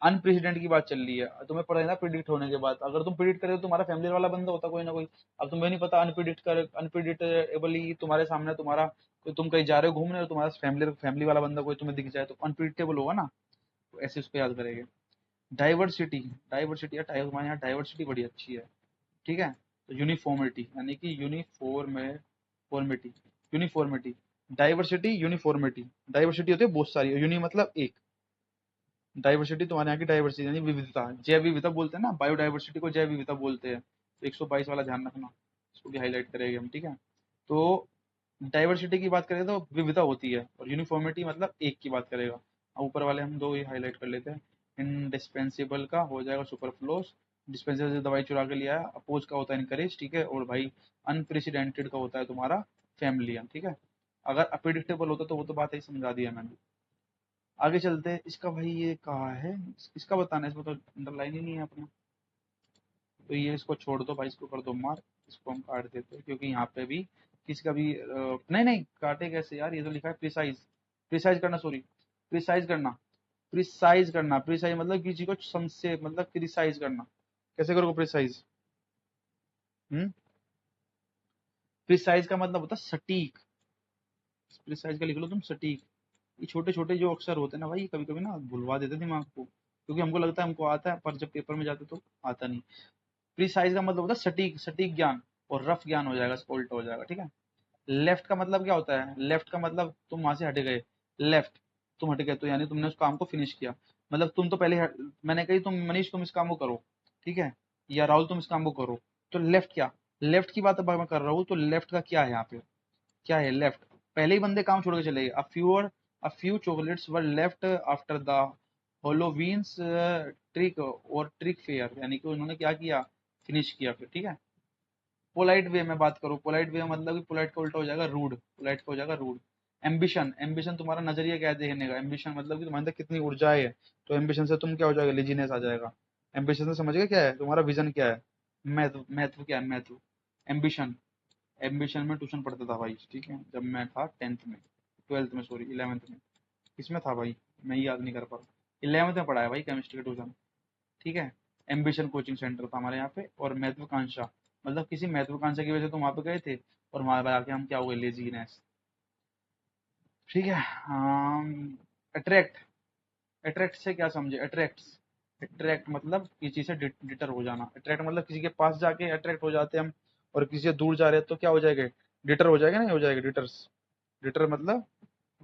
A: अनप्रेसिडेंट की बात चल रही है। तुम्हें पता है ना प्रिडिक्ट होने के बाद, अगर तुम प्रिडिक्ट करे तो तुम्हारा फैमिली वाला बंदा होता कोई ना कोई। अब तुम्हें नहीं पता, अनप्रिडिक्ट कर अनप्रिडिक्टेबली तुम्हारे सामने तुम्हारा तुम कहीं जा रहे हो घूमने और तुम्हारा फैमिली फैमिली वाला बंदा कोई तुम्हें दिख जाए तो अनप्रिडिक्टेबल होगा ना। तो ऐसे उसको याद करेंगे। डाइवर्सिटी, डाइवर्सिटी यार, हमारे यहाँ डाइवर्सिटी बड़ी अच्छी है, ठीक है। तो यूनिफॉर्मिटी यानी कि फॉर्मिटी, यूनिफॉर्मिटी। Diversity, uniformity. डाइवर्सिटी होती है बहुत सारी, यूनि मतलब एक। डाइवर्सिटी तुम्हारे यहाँ की डाइवर्सिटी यानी विविधता, जैव विविधता बोलते हैं ना, बायोडाइवर्सिटी को जैव विविधता बोलते हैं। तो 122 वाला ध्यान रखना, इसको भी हाईलाइट करेंगे हम, ठीक है। तो डाइवर्सिटी की बात करें तो विविधता होती है, और यूनिफॉर्मिटी मतलब एक की बात करेगा। अब ऊपर वाले हम दो ही हाईलाइट कर लेते हैं। इंडिस्पेंसिबल का हो जाएगा सुपरफ्लोस, डिस्पेंसेबल से दवाई चुरा के लिया है। अपोज का होता है इनकरेज, ठीक है। और भाई अनप्रेसिडेंटेड का होता है तुम्हारा फैमिलियन, ठीक है। अगर अप्रिडिक्टेबल होता तो वो तो बात ही समझा दिया मैंने। आगे चलते हैं। इसका भाई ये कहाँ है? इसका बताना है, इसमें तो अंडरलाइन ही नहीं है अपना। तो ये इसको छोड़ दो भाई, इसको कर दो मार्क। इसको हम काट देते हैं क्योंकि यहाँ पे भी किसी का भी नहीं नहीं काटे कैसे यार, ये तो लिखा है प्रिसाइज। प्रिसाइज करना, सॉरी, प्रिसाइज करना। प्रिसाइज करना, प्रिसाइज मतलब किसी को संक्षेप मतलब क्रिसाइज करना। कैसे करोगे प्रिसाइज? हम्म, प्रिसाइज का मतलब होता है सटीक। प्रिसाइज का लिख लो तुम, सटीक। ये छोटे छोटे जो अक्षर होते हैं ना भाई, कभी कभी ना भुलवा देते हैं दिमाग को, क्योंकि हमको लगता है हमको आता है, पर जब पेपर में जाते तो आता नहीं। प्रिसाइज का मतलब होता है सटीक, सटीक ज्ञान। और रफ ज्ञान हो जाएगा, इसका उल्टा हो जाएगा, ठीक है। लेफ्ट का मतलब क्या होता है? लेफ्ट का मतलब तुम वहां से हट गए। लेफ्ट, तुम हट गए तो यानी तुमने उस काम को फिनिश किया। मतलब तुम तो पहले मैंने कही तुम मनीष तुम इस काम को करो, ठीक है, या राहुल तुम इस काम को करो, तो लेफ्ट क्या? लेफ्ट की बात अब मैं कर रहा हूँ, तो लेफ्ट का क्या है यहाँ पे? क्या है लेफ्ट? पहले ही बंदे काम छोड़ के चले गए। A few chocolates were left after the Halloween's trick और ट्रिक फेयर, यानी कि उन्होंने क्या किया? फिनिश किया फिर, ठीक है। पोलाइट वे में बात करो, पोलाइट वे मतलब कि पोलाइट का उल्टा हो जाएगा रूड, पोलाइट का हो जाएगा रूड। एम्बिशन, एम्बिशन तुम्हारा नजरिया क्या है देखने का, एम्बिशन मतलब कि तुम्हारे अंदर कितनी ऊर्जा है, तो एम्बिशन से तुम क्या हो जाएगा, लेजीनेस आ जाएगा। एम्बिशन से समझ गए क्या है, तुम्हारा विजन क्या है, महत्व, महत्व क्या है, महत्व। एम्बिशन, एम्बिशन में ट्यूशन पढ़ता था भाई, ठीक है, जब मैं था 10th में, 12th में, सॉरी 11th में, किसमें था भाई, मैं याद नहीं कर पा रहा, 11th में पढ़ाया भाई केमिस्ट्री का ट्यूशन, ठीक है। एम्बिशन कोचिंग सेंटर था हमारे यहाँ पे। और महत्वाकांक्षा मतलब किसी महत्वाकांक्षा की वजह से तुम वहां पे गए थे, और वहां पे आके हम क्या हो गए, लेजीनेस, ठीक है। अट्रैक्ट, अट्रैक्ट से क्या समझे, अट्रैक्ट, अट्रैक्ट मतलब किसी से डिटर हो जाना, अट्रैक्ट मतलब किसी के पास जाके अट्रैक्ट हो जाते हैं हम, और किसी से दूर जा रहे हैं तो क्या हो जाएगा, डिटर हो जाएगा, नहीं हो जाएगा, डिटर्स, डिटर मतलब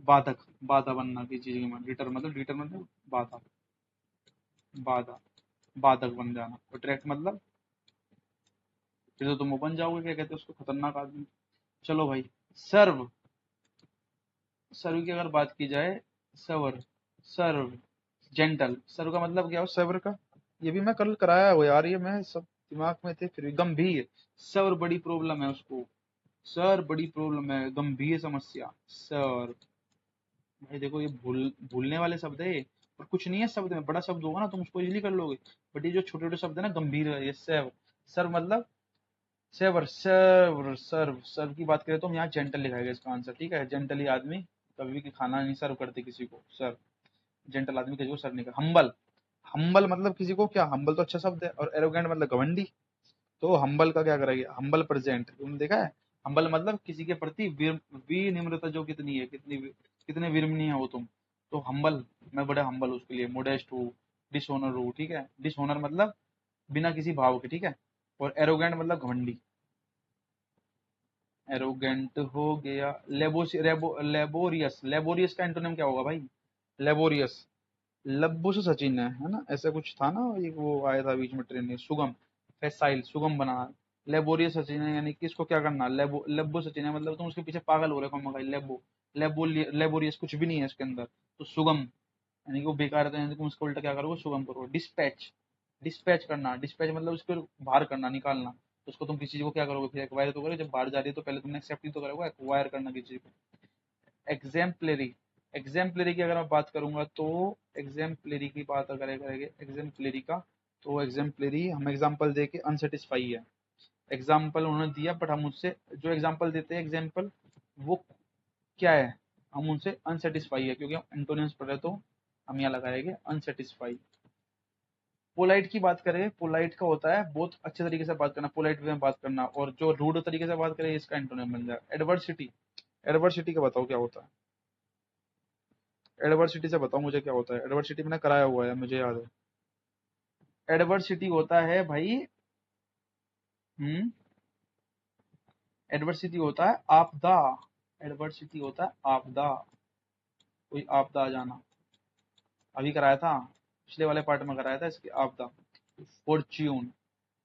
A: बाधक, बाधा बनना किसी चीज में, डिटर मतलब बाधा, बाधा, बाधक बन जाना। अट्रैक्ट मतलब फिर तो तुम वो बन जाओगे, क्या कहते हैं उसको, खतरनाक आदमी। चलो भाई, सर्व, सर्व की अगर बात की जाए, सर्वर, सर्व, जेंटल, सर्व का मतलब क्या हो, सर्वर का, ये भी मैं कल कराया हो यार, ये मैं सब दिमाग में थे, फिर गंभीर, सर बड़ी प्रॉब्लम है उसको, सर बड़ी प्रॉब्लम है, गंभीर समस्या, सर। भाई देखो ये भूलने वाले शब्द है ये, और कुछ नहीं है शब्द में, बड़ा शब्द होगा ना तुम उसको इजीली कर लोगे, बट ये जो छोटे छोटे शब्द है ना, गंभीर है ये, सर्व, सर्व मतलब सेवर, सर्व, सर्व, सर्व की बात करें तो हम यहाँ जेंटल लिखाएगा इसका आंसर, ठीक है। जेंटली आदमी कभी भी खाना नहीं सर्व करते किसी को, सर्व, जेंटल आदमी किसी को सर्व नहीं कर। हम्बल, हम्बल मतलब किसी को क्या, हम्बल तो अच्छा शब्द है, और एरोगेंट मतलब घमंडी, तो हम्बल का क्या करेंगे, हम्बल प्रेजेंट, तुमने देखा है, हम्बल मतलब किसी के प्रति विनम्रता जो कितनी है, कितने विनम्र हो तुम, तो हम्बल, मैं बड़ा हम्बल हूँ उसके लिए, मोडेस्ट हूँ, डिसऑनर हूँ, ठीक है, डिसऑनर मतलब बिना किसी भाव के, ठीक है। और एरोगेंट मतलब घमंडी, एरोगेंट हो गया। लेबोरियस, लेबोरियस का एंटोनिम क्या होगा भाई, लेबोरियस, लब्बू से सचिन है ना, ऐसा कुछ था ना, एक वो आया था बीच में ट्रेन में, सुगम, फैसाइल, सुगम बनाना, लेबोरियस सचिन है, यानी कि इसको क्या करना, लेबो सचिन है मतलब तुम उसके पीछे पागल हो रहे हो, भाई लेबो, लेबोरियस कुछ भी नहीं है इसके अंदर, तो सुगम, यानी कि वो बेकार है, यानी कि तुम उसका उल्टा क्या करोगे, सुगम करो। डिस्पैच, डिस्पैच करना, डिस्पैच मतलब उसको बाहर करना, निकालना, तो उसको तुम किसी चीज को क्या करोगे, फिर एक्वायर तो करोगे, जब बाहर जा रही है तो पहले तुमने एक्सेप्ट ही तो करोगे, एक्वायर करना किसी चीज को। एग्जेम्पलरी, एग्जेम्पलरी की अगर मैं बात करूंगा तो, एग्जेम्पलरी की बात अगर करेंगे एग्जेम्पलरी का, तो एग्जेम्पलरी हम एग्जांपल दे के अनसेटिस्फाई है, एग्जाम्पल उन्होंने दिया बट हम उससे जो एग्जाम्पल देते हैं एग्जाम्पल, वो क्या है, हम उनसे अनसेटिस्फाई है, क्योंकि हम एंटोनिम्स पढ़ रहे, तो हम यहाँ लगाएंगे अनसेटिस्फाई। पोलाइट की बात करें, पोलाइट का होता है बहुत अच्छे तरीके से बात करना, पोलाइट वे में बात करना, और जो रूड तरीके से बात करें इसका एंटोनिम बन जाएगा एडवर्सिटी। एडवर्सिटी का बताओ क्या होता है, एडवर्सिटी से बताओ मुझे क्या होता है, एडवर्सिटी मैंने कराया हुआ है, मुझे याद है। एडवर्सिटी होता है भाई, हम्म, एडवर्सिटी होता है आपदा, एडवर्सिटी होता है आपदा, कोई आपदा आ जाना, अभी कराया था, पिछले वाले पार्ट में कराया था इसकी आपदा। फॉर्च्यून,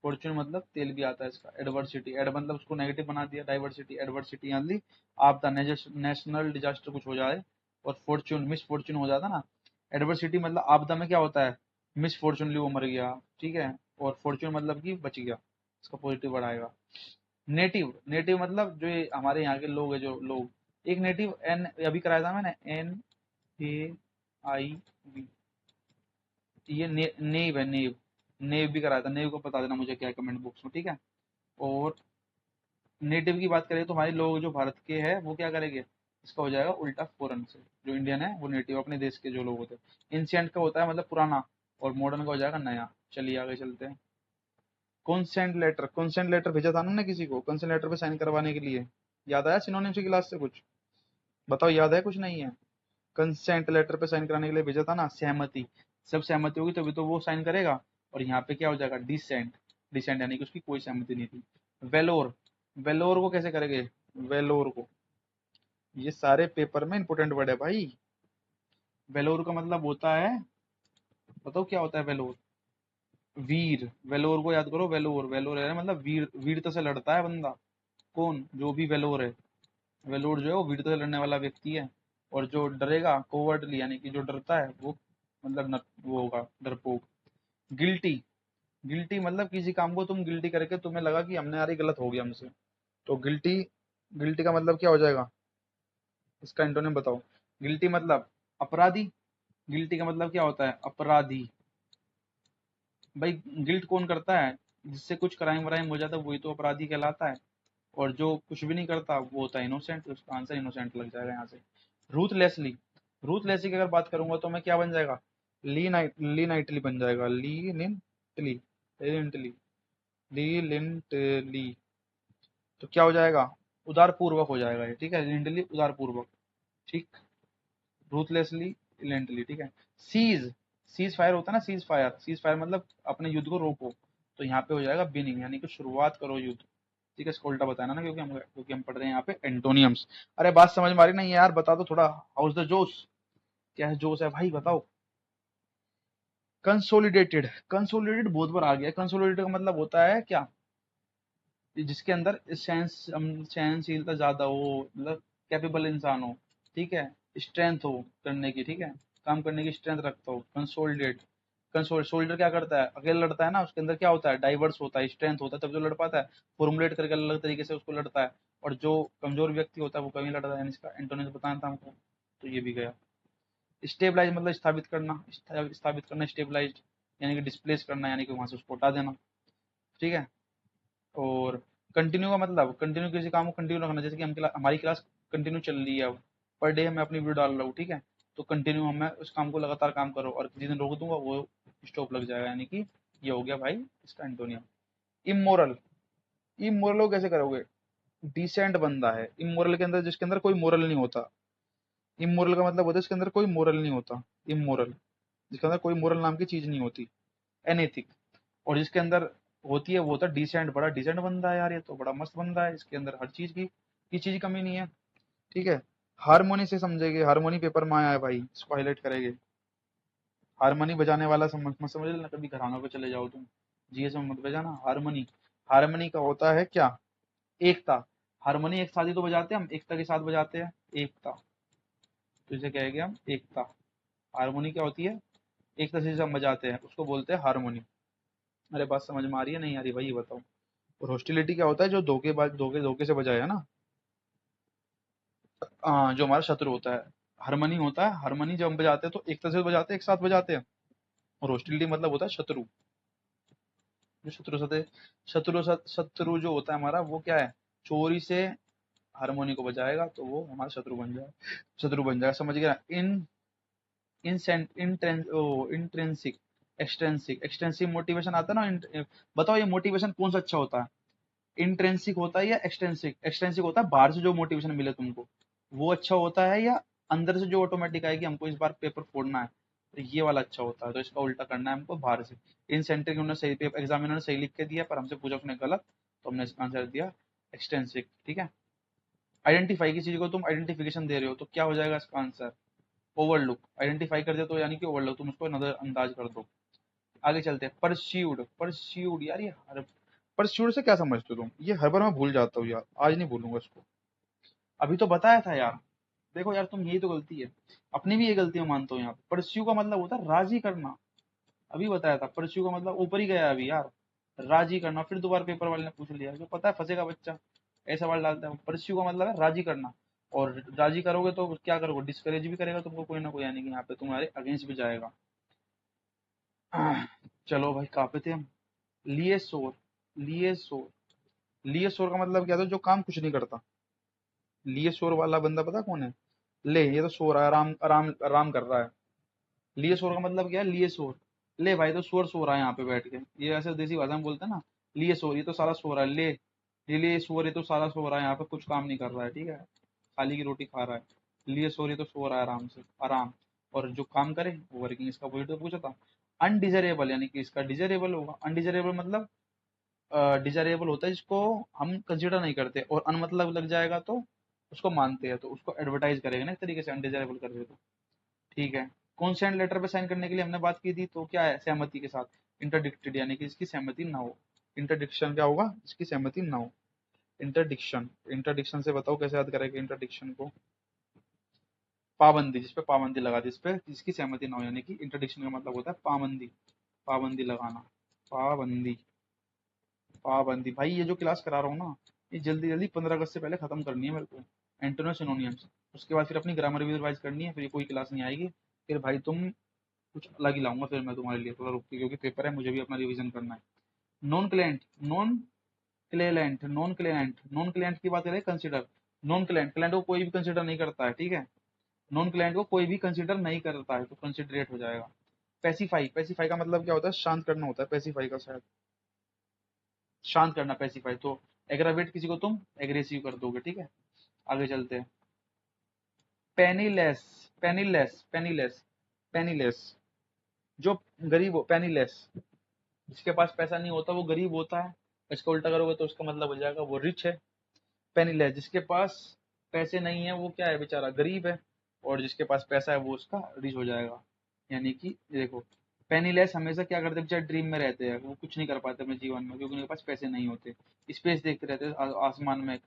A: फॉर्च्यून मतलब तेल भी आता है इसका। एडवर्सिटी, एड मतलब उसको नेगेटिव बना दिया, डाइवर्सिटी, एडवर्सिटी यानी आपदा, नेशनल डिजास्टर कुछ हो जाए, और फॉर्च्यून मिस फॉर्च्यून हो जाता ना। एडवर्सिटी मतलब आपदा में क्या होता है, मिस फॉर्च्यूनली वो मर गया, ठीक है, और फॉर्च्यून मतलब कि बच गया, इसका पॉजिटिव बढ़ाएगा। नेटिव, नेटिव मतलब जो ये हमारे यहाँ के लोग है, जो लोग, एक नेटिव, एन अभी कराया था मैंने, NAIV, ये नेव है, नेव, नेव भी कराया था, नेव को बता देना मुझे क्या है कमेंट बॉक्स में, ठीक है। और नेटिव की बात करें तो हमारे लोग जो भारत के हैं वो क्या करेंगे, इसका हो जाएगा उल्टा फॉरेन से, जो इंडियन है वो नेटिव, अपने देश के जो लोग होते हैं। इंसिएंट का होता है मतलब पुराना, और मॉडर्न का हो जाएगा नया। चलिए आगे चलते हैं। कॉन्सेंट लेटर, कॉन्सेंट लेटर भेजा था ना किसी को, कॉन्सेंट लेटर पे साइन करवाने के लिए, याद आया सिनोनिम्स की क्लास से कुछ, बताओ याद है, कुछ नहीं है। कंसेंट लेटर पे साइन कराने के लिए भेजा था ना, सहमति, सब सहमति होगी तभी तो वो साइन करेगा। और यहाँ पे क्या हो जाएगा, डिसेंट, डिसेंट यानी कि उसकी कोई सहमति नहीं थी। वेलोर, वेलोर को कैसे करेंगे, वेलोर को, ये सारे पेपर में इंपोर्टेंट वर्ड है भाई। वेलोर का मतलब होता है, बताओ क्या होता है वेलोर, वीर, वेलोर को याद करो, वेलोर, वेलोर है मतलब वीर, वीरता से लड़ता है बंदा, कौन, जो भी वेलोर है, वेलोर जो है वो वीरता से लड़ने वाला व्यक्ति है। और जो डरेगा, कोवर्डली यानी कि जो डरता है वो, मतलब वो होगा डरपोक। गिल्टी, गिल्टी गिल्टी मतलब किसी काम को तुम गिल्टी करके तुम्हें लगा कि हमने यार ये गलत हो गया हमसे, तो गिल्टी, गिल्टी का मतलब क्या हो जाएगा, इसका एंटोनिम बताओ। गिल्टी मतलब अपराधी, गिल्टी का मतलब क्या होता है, अपराधी। भाई गिल्ट कौन करता है, जिससे कुछ क्राइम वराइम हो जाता है वही तो अपराधी कहलाता है, और जो कुछ भी नहीं करता वो होता है इनोसेंट। उसका आंसर इनोसेंट लग जाएगा यहाँ से। रूथलेसली, रूथलेसली की अगर बात करूंगा तो मैं क्या बन जाएगा, लीनाइटली बन जाएगा, लीनिंटली, लीनिंटली, लीनिंटली। तो क्या हो जाएगा, उदार पूर्वक हो जाएगा ये, ठीक है, लीनिंटली उदार पूर्वक, ठीक, रूथलेसली, लीनिंटली, ठीक है। सीज, सीज फायर होता है ना, सीज फायर, सीज फायर मतलब अपने युद्ध को रोको, तो यहाँ पे हो जाएगा बिनिंग, यानी कि शुरुआत करो युद्ध, ठीक है। इसको उल्टा बताना ना, क्योंकि हम पढ़ रहे हैं यहाँ पे एंटोनियम्स। अरे बात समझ में आ रही नहीं यार, बता दो थोड़ा, हाउस द जोश, क्या है जोश है भाई बताओ। कंसोलिडेटेड, कंसोलिडेटेड बहुत बार आ गया। कंसोलिडेटेड का मतलब होता है क्या, जिसके अंदर सहनशीलता ज्यादा हो, मतलब कैपेबल इंसान हो, ठीक है, स्ट्रेंथ हो करने की, ठीक है, काम करने की स्ट्रेंथ रखता हो, कंसोलिडेट। कंसोल सोल्जर क्या करता है, अकेले लड़ता है ना, उसके अंदर क्या होता है, डाइवर्स होता है, स्ट्रेंथ होता है, तब जो लड़ पाता है, फॉर्मुलेट करके अलग अलग तरीके से उसको लड़ता है। और जो कमजोर व्यक्ति होता है वो कभी लड़ता है, यानी इसका एंटोनिम बताना था हमको, तो ये भी गया। स्टेबलाइज मतलब स्थापित करना, स्थापित करना, स्टेबलाइज यानी कि डिस्प्लेस करना, यानी कि वहां से उसको हटा देना, ठीक है। और कंटिन्यू का मतलब, कंटिन्यू किसी काम को कंटिन्यू रखना, जैसे कि हमारी क्लास कंटिन्यू चल रही है, अब पर डे मैं अपनी वीडियो डाल रहा हूँ, ठीक है, तो कंटिन्यू मैं उस काम को लगातार काम करो, और किसी दिन रोक दूंगा वो स्टॉप लग जाएगा, यानी कि ये हो गया भाई इसका एंटोनियम। इमोरल, इमोरल को कैसे करोगे, डिसेंट बंदा है इमोरल के अंदर, जिसके अंदर कोई मोरल नहीं होता। इमोरल का मतलब होता है इसके अंदर कोई मोरल नहीं होता, इमोरल, जिसके अंदर कोई मोरल नाम की चीज नहीं होती, एनएथिक। और जिसके अंदर होती है वो होता है डिसेंट, बड़ा डिसेंट बंदा है यार, ये तो बड़ा मस्त बंदा है, इसके अंदर हर चीज की चीज की कमी नहीं है, ठीक है। हारमोनी से समझेंगे, हारमोनी पेपर में आया है भाई, इसको हाईलाइट करेंगे। हारमोनी बजाने वाला समझ मत समझ लेना, कभी घरानों पे चले जाओ तुम, जीएस में मत बजाना हारमोनी। हारमोनी का होता है क्या, एकता। हारमोनी एक साथ ही तो बजाते हैं हम, एकता के साथ बजाते हैं, एकता, तो इसे कहेंगे हम एकता। हारमोनी क्या होती है, एकता से हम बजाते हैं, उसको बोलते हैं हारमोनी। अरे बात समझ में आ रही है नहीं आ रही भाई ये बताओ। और हॉस्टिलिटी क्या होता है, जो धोखेबाज, धोखे धोखे से बजाया ना, जो हमारा शत्रु होता है। हारमनी होता है, हारमनी जब हम बजाते हैं तो एक तरह से बजाते हैं, एक साथ बजाते हैं। और हॉस्टिलिटी मतलब होता है शत्रु, जो शत्रु साथ, शत्रु जो होता है हमारा वो क्या है, चोरी से हारमोनी को बजाएगा तो वो हमारा शत्रु बन जाएगा, शत्रु बन जाएगा, समझ गया। इन इंट्रेंसिक, एक्सट्रेंसिक, एक्सटेंसिव मोटिवेशन आता है ना, बताओ ये मोटिवेशन कौन सा अच्छा होता है, इंट्रेंसिक होता है या एक्सटेंसिक। एक्सटेंसिक होता है बाहर से जो मोटिवेशन मिले तुमको, वो अच्छा होता है, या अंदर से जो ऑटोमेटिक आएगी हमको इस बार पेपर फोड़ना है, तो ये वाला अच्छा होता है, तो इसका उल्टा करना है हमको बाहर से। इन सेंटर की उन्होंने सही पेपर एग्जामिनर ने सही लिख के दिया, पर हमसे पूछा उसने गलत, तो हमने इसका आंसर दिया एक्सटेंसिक, ठीक है। आइडेंटिफाई की चीज को तुम आइडेंटिफिकेशन दे रहे हो, तो क्या हो जाएगा इसका आंसर, ओवरलुक। आइडेंटिफाई कर दे तो यानी कि ओवरलुक, तुम उसको नजरअंदाज कर दो। आगे चलते हैं, परस्यूड, परस्यूड यार ये हर, परस्यूड से क्या समझते हो तुम, ये हर बार मैं भूल जाता हूँ यार, आज नहीं भूलूंगा इसको। अभी तो बताया था यार, देखो यार तुम, यही तो गलती है, अपनी भी ये गलती मैं मानता हूँ यहाँ पे। परस्यू का मतलब होता है राजी करना, अभी बताया था, परस्यू का मतलब ऊपर ही गया अभी यार, राजी करना। फिर दोबारा पेपर वाले ने पूछ लिया, जो पता है फंसेगा बच्चा, ऐसा सवाल डालता है। परस्यू का मतलब है राजी करना, और राजी करोगे तो क्या करोगे, डिस्करेज भी करेगा तुमको कोई ना कोई, यानी कि यहाँ पे तुम्हारे अगेंस्ट भी जाएगा। चलो भाई कहाँ पे थे हम, लिए शोर, लिए शोर, लिए शोर का मतलब क्या था, जो काम कुछ नहीं करता। लिए शोर वाला बंदा पता कौन है, ले ये तो सो रहा है, आराम आराम आराम कर रहा है। लिए शोर का मतलब क्या है, लिए शोर, ले भाई तो शोर सो रहा है यहाँ पे बैठ के, ये ऐसे देसी भाषा में बोलते हैं ना, लिए शोर, ये तो सारा सो रहा है, ले ये लिए शोर, ये तो सारा सो रहा है यहाँ पे, कुछ काम नहीं कर रहा है, ठीक है, खाली की रोटी खा रहा है। लिए शोर, ये तो सो रहा है आराम से, आराम, और जो काम करे वो वर्किंग, इसका वही तो पूछा था। अनडिजरेबल यानी कि इसका डिजरेबल होगा। अनडिजरेबल मतलब डिजायरेबल होता है जिसको हम कंसिडर नहीं करते, और अनमतलब लग जाएगा तो उसको मानते हैं, तो उसको एडवर्टाइज करेगा ना एक तरीके से, अनडिजायरेबल कर दे तो, ठीक है। कॉन्सेंट लेटर पे साइन करने के लिए हमने बात की थी, तो क्या है, सहमति के साथ। इंटरडिक्टेड यानी कि इसकी सहमति ना हो, इंटरडिक्शन क्या होगा, इसकी सहमति ना हो। इंटरडिक्शन, इंटरडिक्शन से बताओ कैसे याद करेंगे इंटरडिक्शन को, पाबंदी, जिसपे पाबंदी लगा दी, जिसपे जिसकी सहमति ना हो, यानी कि इंटरडिक्शन का मतलब होता है पाबंदी, पाबंदी लगाना, पाबंदी। पाबंदी भाई, ये जो क्लास करा रहा हूँ ना, ये जल्दी जल्दी 15 अगस्त से पहले खत्म करनी है मेरे को। एंटोनिम सिनोनियम्स, उसके बाद फिर अपनी ग्रामर भी रिवाइज करनी है, फिर ये कोई क्लास नहीं आएगी। फिर भाई तुम कुछ अलग ही लाऊंगा फिर मैं तुम्हारे लिए, थोड़ा रुक के, क्योंकि पेपर है, मुझे भी अपना रिवीजन करना है। नॉन क्लेंट, नॉन क्लेलेंट, नॉन क्लेनेंट, नॉन क्लेंट की बात करें, कंसिडर। नॉन क्लेंट, क्लेंट को कोई भी कंसिडर नहीं करता है, ठीक है। नॉन क्लेंट को कोई भी कंसिडर नहीं करता है, तो कंसिडरेट हो जाएगा। पेसिफाई, पेसिफाई का मतलब क्या होता है? शांत करना होता है पेसिफाई का, शायद शांत करना पेसिफाई। तो एग्रावेट किसी को तुम एग्रेसिव कर दोगे, ठीक है। आगे चलते हैं। पेनीलेस, पेनीलेस, पेनीलेस, पेनीलेस, जो गरीब हो, पेनीलेस, जिसके पास पैसा नहीं होता वो गरीब होता है। इसका उल्टा करोगे तो उसका मतलब हो जाएगा वो रिच है। पेनीलेस, जिसके पास पैसे नहीं है वो क्या है, बेचारा गरीब है। और जिसके पास पैसा है वो उसका रिच हो जाएगा। यानी कि देखो, पेनीलेस हमेशा क्या करते हैं, बेचारे ड्रीम में रहते हैं, वो कुछ नहीं कर पाते अपने जीवन में, क्योंकि उनके पास पैसे नहीं होते। स्पेस देखते रहते हैं, आसमान में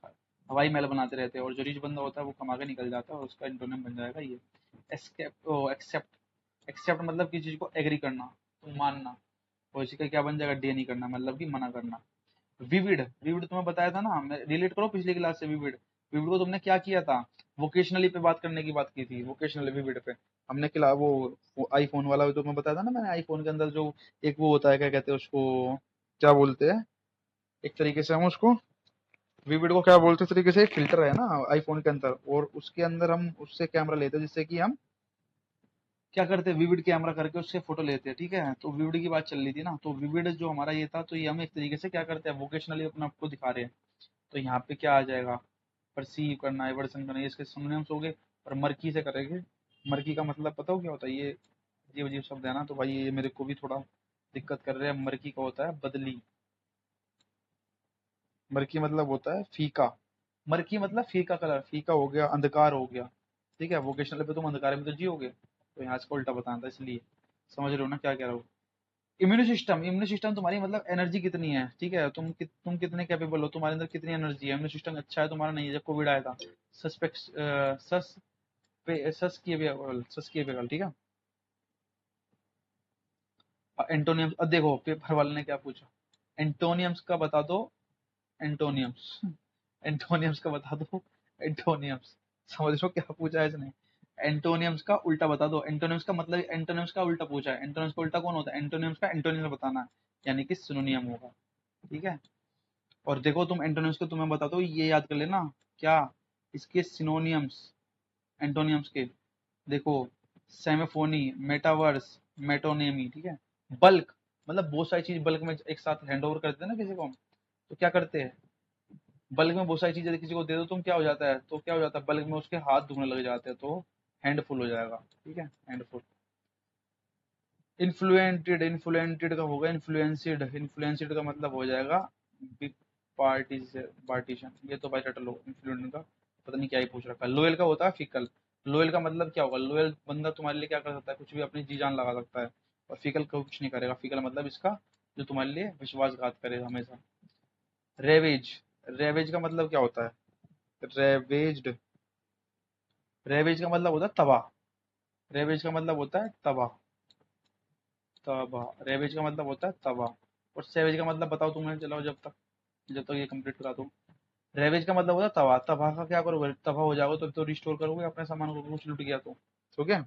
A: हवाई महल बनाते रहते हैं। और जो रिच बंदा होता है वो कमा के निकल जाता है, और उसका इंटोनिम बन जाएगा ये। एक्सेप्ट, एक्सेप्ट मतलब किसी चीज को एग्री करना, तो मानना। और इसी का क्या बन जाएगा, डे नहीं करना, मतलब कि मना करना। विविड, विविड तुम्हें बताया था ना, मैं रिलेट करो पिछली क्लास से। विविड, विविड को तुमने क्या किया था, वोकेशनली पे बात करने की बात की थी, वोकेशनली विविड पे। हमने क्ला वो आईफोन वाला जो तुम्हें बताया था ना मैंने, आईफोन के अंदर जो एक वो होता है, क्या कहते हैं उसको, क्या बोलते हैं, एक तरीके से हम उसको, विविड को क्या बोलते हैं तरीके से, एक फिल्टर है ना आईफोन के अंदर, और उसके अंदर हम उससे कैमरा लेते हैं, जिससे कि हम क्या करते हैं, विविड कैमरा करके उससे फोटो लेते हैं, ठीक है। तो विविड की बात चल रही थी ना, तो विविड जो हमारा ये था, तो ये हम एक तरीके से क्या करते हैं, वोकेशनली अपने आपको दिखा रहे हैं। तो यहाँ पे क्या आ जाएगा, परसीव करना, एवर्सन करना, ये इसके सिनोनिम्स हो गए। और मर्की से करेंगे। मर्की का मतलब पता हो क्या होता है? ये अजीब अजीब शब्द है ना, तो भाई ये मेरे को भी थोड़ा दिक्कत कर रहे हैं। मर्की का होता है बदली। मर्की मतलब होता है फीका। मर्की मतलब फीका कलर, फीका हो गया, अंधकार हो गया, ठीक है। वोकेशनल पे तुम अंधकार में तो जियोगे, तो यहाँ इसका उल्टा बताना था, इसलिए समझ रहे हो ना क्या कह रहा हूँ। इम्यून सिस्टम, इम्यून सिस्टम तुम्हारी मतलब एनर्जी कितनी है, ठीक है। तुम कितने कैपेबल हो, तुम्हारे अंदर कितनी एनर्जी है। इम्यून सिस्टम अच्छा है तुम्हारा, नहीं है। जब कोविड आया था, सस्पेक्ट, सस सस किए ठीक है। एंटोनियम्स, अब देखो पेपर वाले ने क्या पूछा, एंटोनियम्स का बता दो। एंटोनियम्स, एंटोनियम्स का बता दो। एंटोनियम्स, समझ लो क्या पूछा है इसने। एंटोनियम्स का उल्टा बता दो। एंटोनियम्स का मतलब, एंटोनियम्स का उल्टा पूछा है। एंटोनियम्स का उल्टा कौन होता है? एंटोनियम्स का एंटोनियम्स बताना है, यानी कि सिनोनियम होगा, ठीक है। और देखो तुम एंटोनियम्स को तुम्हें बता दो, ये याद कर लेना क्या, इसके सिनोनियम्स एंटोनियम्स के। देखो, सेमेफोनी, मेटावर्स, मेटोनेमी, ठीक है। बल्क मतलब बहुत सारी चीज बल्क में एक साथ हैंड ओवर करते हैं ना किसी को हम, तो क्या करते हैं, बल्क में बहुत सारी चीजें किसी को दे दो तुम, क्या हो जाता है, तो क्या हो जाता है, बल्क में उसके हाथ दुखने लग जाते हैं, तो हैंडफुल हो जाएगा, ठीक है, हैंडफुल। इन्फ्लुएंटेड, इन्फ्लुएंटेड का होगा इन्फ्लुएंसिड, इन्फ्लुएंसिड का मतलब हो जाएगा पार्टीशन। ये तो भाई रट लो, इन्फ्लुएंट का पता नहीं क्या ही पूछ रखा है। लोयल का होता है फिकल। लोयल का मतलब क्या होगा, लोयल बंदा तुम्हारे लिए क्या कर सकता है, कुछ भी अपनी जी जान लगा सकता है। और फिकल का कुछ नहीं करेगा। फिकल मतलब इसका, जो तुम्हारे लिए विश्वासघात करे हमेशा। रेवेज, रेवेज का मतलब क्या होता है, रेवेज्ड, रेवेज का मतलब होता है तबाह। रेवेज का मतलब होता है तबाह, तबाह। रेवेज का मतलब होता है तबाह। और सेवेज का मतलब बताओ तुम्हें, चलाओ जब तक ये कंप्लीट करा दूं। रेवेज का मतलब होता है तबाह। तबाह का क्या करोगे, तबाह हो जाओगे तो रिस्टोर करोगे अपने सामान को, कुछ लुट गया तो, ठीक है।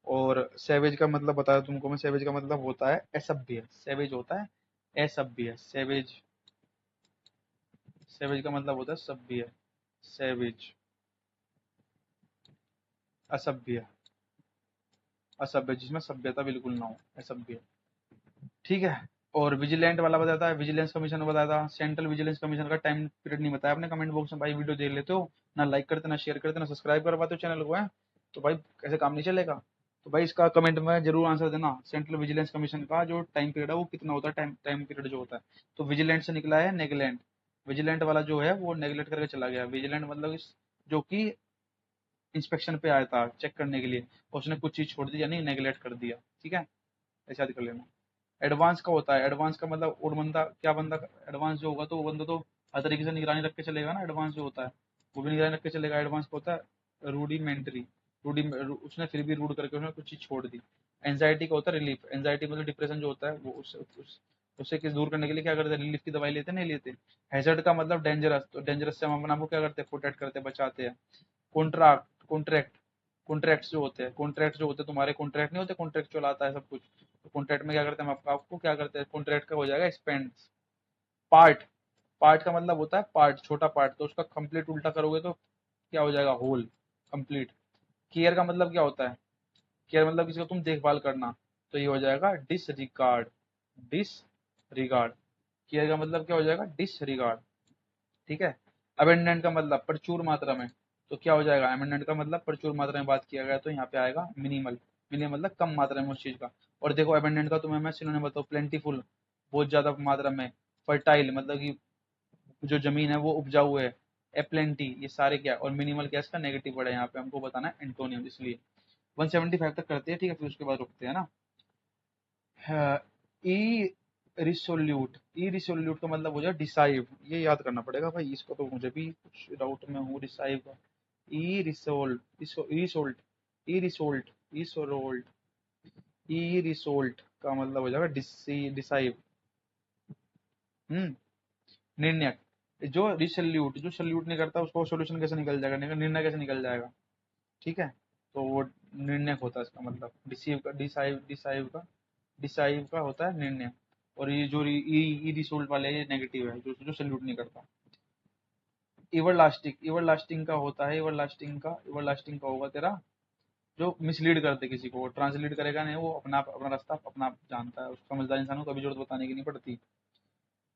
A: और सेवेज का मतलब बताया तुमको मैं, सेवेज का मतलब होता है असभ्य। सेवेज होता है असभ्य, सेवेज। सेवेज का मतलब होता है सभ्य, सेवेज, असभ्य, असभ्य जिसमें सभ्यता बिल्कुल ना हो, असभ्य, ठीक है। और विजिलेंट वाला बताया था, विजिलेंस कमीशन बताया था। सेंट्रल विजिलेंस कमीशन का टाइम पीरियड नहीं बताया आपने कमेंट बॉक्स में, भाई वीडियो देख लेते हो ना, लाइक करते ना शेयर करते ना सब्सक्राइब कर पाते हो चैनल को, है तो भाई कैसे काम नहीं चलेगा। तो भाई इसका कमेंट में जरूर आंसर देना, सेंट्रल विजिलेंस कमीशन का जो टाइम पीरियड है वो कितना होता है, टाइम टाइम पीरियड जो होता है। तो विजिलेंट से निकला है नेग्लेंट। विजिलेंट वाला जो है वो नेग्लेक्ट करके चला गया। विजिलेंट मतलब जो कि इंस्पेक्शन पे आया था चेक करने के लिए, और उसने कुछ चीज छोड़ दी, यानी नेग्लेक्ट कर दिया, ठीक है। ऐसा याद कर लेना। एडवांस का होता है, एडवांस का मतलब और बंदा क्या, बंदा एडवांस जो होगा तो वो बंदा तो हर तरीके से निगरानी रख के चलेगा ना। एडवांस जो होता है वो भी निगरानी रख के चलेगा। एडवांस का होता है रूडिमेंट्री, रूडी, उसने फिर भी रूड करके उसने कुछ चीज छोड़ दी। एंजाइटी का होता है रिलीफ। एंजाइटी मतलब डिप्रेशन जो होता है वो उस उससे किस दूर करने के लिए क्या करते हैं, रिलीफ की दवाई लेते नहीं लेते। हैजर्ड का मतलब डेंजरस, तो डेंजरस से हम अपने आप को क्या करते हैं, प्रोटेक्ट करते हैं, बचाते हैं। कॉन्ट्रैक्ट कॉन्ट्रैक्ट कॉन्ट्रैक्ट जो होते हैं, कॉन्ट्रैक्ट जो होते हैं तुम्हारे, कॉन्ट्रैक्ट नहीं होते, कॉन्ट्रैक्ट चलाता है सब कुछ। तो कॉन्ट्रैक्ट में क्या करते हैं, हम आपको क्या करते हैं, कॉन्ट्रैक्ट का हो जाएगा स्पेंड। पार्ट, पार्ट का मतलब होता है पार्ट, छोटा पार्ट, तो उसका कंप्लीट उल्टा करोगे तो क्या हो जाएगा, होल, कंप्लीट। केयर का मतलब क्या होता है, केयर मतलब किसी को तुम देखभाल करना, तो ये हो जाएगा डिसरिगार्ड, डिसरिगार्ड। केयर का मतलब क्या हो जाएगा, डिसरिगार्ड, ठीक है। अबेंडेंट का मतलब प्रचुर मात्रा में, तो क्या हो जाएगा, अबेंडेंट का मतलब प्रचुर मात्रा में बात किया गया, तो यहाँ पे आएगा मिनिमल। मिनिमल मतलब कम मात्रा में उस चीज का। और देखो अबेंडेंट का तुम्हें मैं सिनोनिम बताऊँ, प्लेंटीफुल, बहुत ज्यादा मात्रा में। फर्टाइल मतलब कि जो जमीन है वो उपजाऊ है। एप्लेंटी, ये सारे क्या है, और मिनिमल क्या है, इसका नेगेटिव वर्ड है, यहाँ पे हमको बताना है एंटोनियम, इसलिए 175 तक करते हैं, ठीक है, फिर उसके बाद रुकते हैं ना। ई रिसोल्यूट, ई रिसोल्यूट का मतलब हो जाए डिसाइव, ये याद करना पड़ेगा भाई, इसको तो मुझे भी कुछ डाउट में हूँ, डिसाइव का। ई रिसोल्ट, रिसोल्ट, ई रिसोल्ट, ई ई रिसोल्ट का मतलब हो जाएगा डिसाइव। हम्म, निर्णय। जो रिसोल्यूट, जो सल्यूट नहीं करता उसको सोल्यूशन कैसे निकल जाएगा, निर्णय कैसे निकल जाएगा, ठीक है। तो वो निर्णय होता है इसका मतलब, डिसीव का, डिसाइव का होता है निर्णय। और ये जो ई रिसोल्ट वाले ये नेगेटिव है, जो जो सल्यूट नहीं करता। एवरलास्टिंग, एवरलास्टिंग का होता है, एवरलास्टिंग का होगा तेरा जो मिसलीड करते किसी को, ट्रांसलीड करेगा नहीं, वो अपना अपना रास्ता अपना आप जानता है, उसको समझदार इंसान को कभी जरूरत बताने की नहीं पड़ती।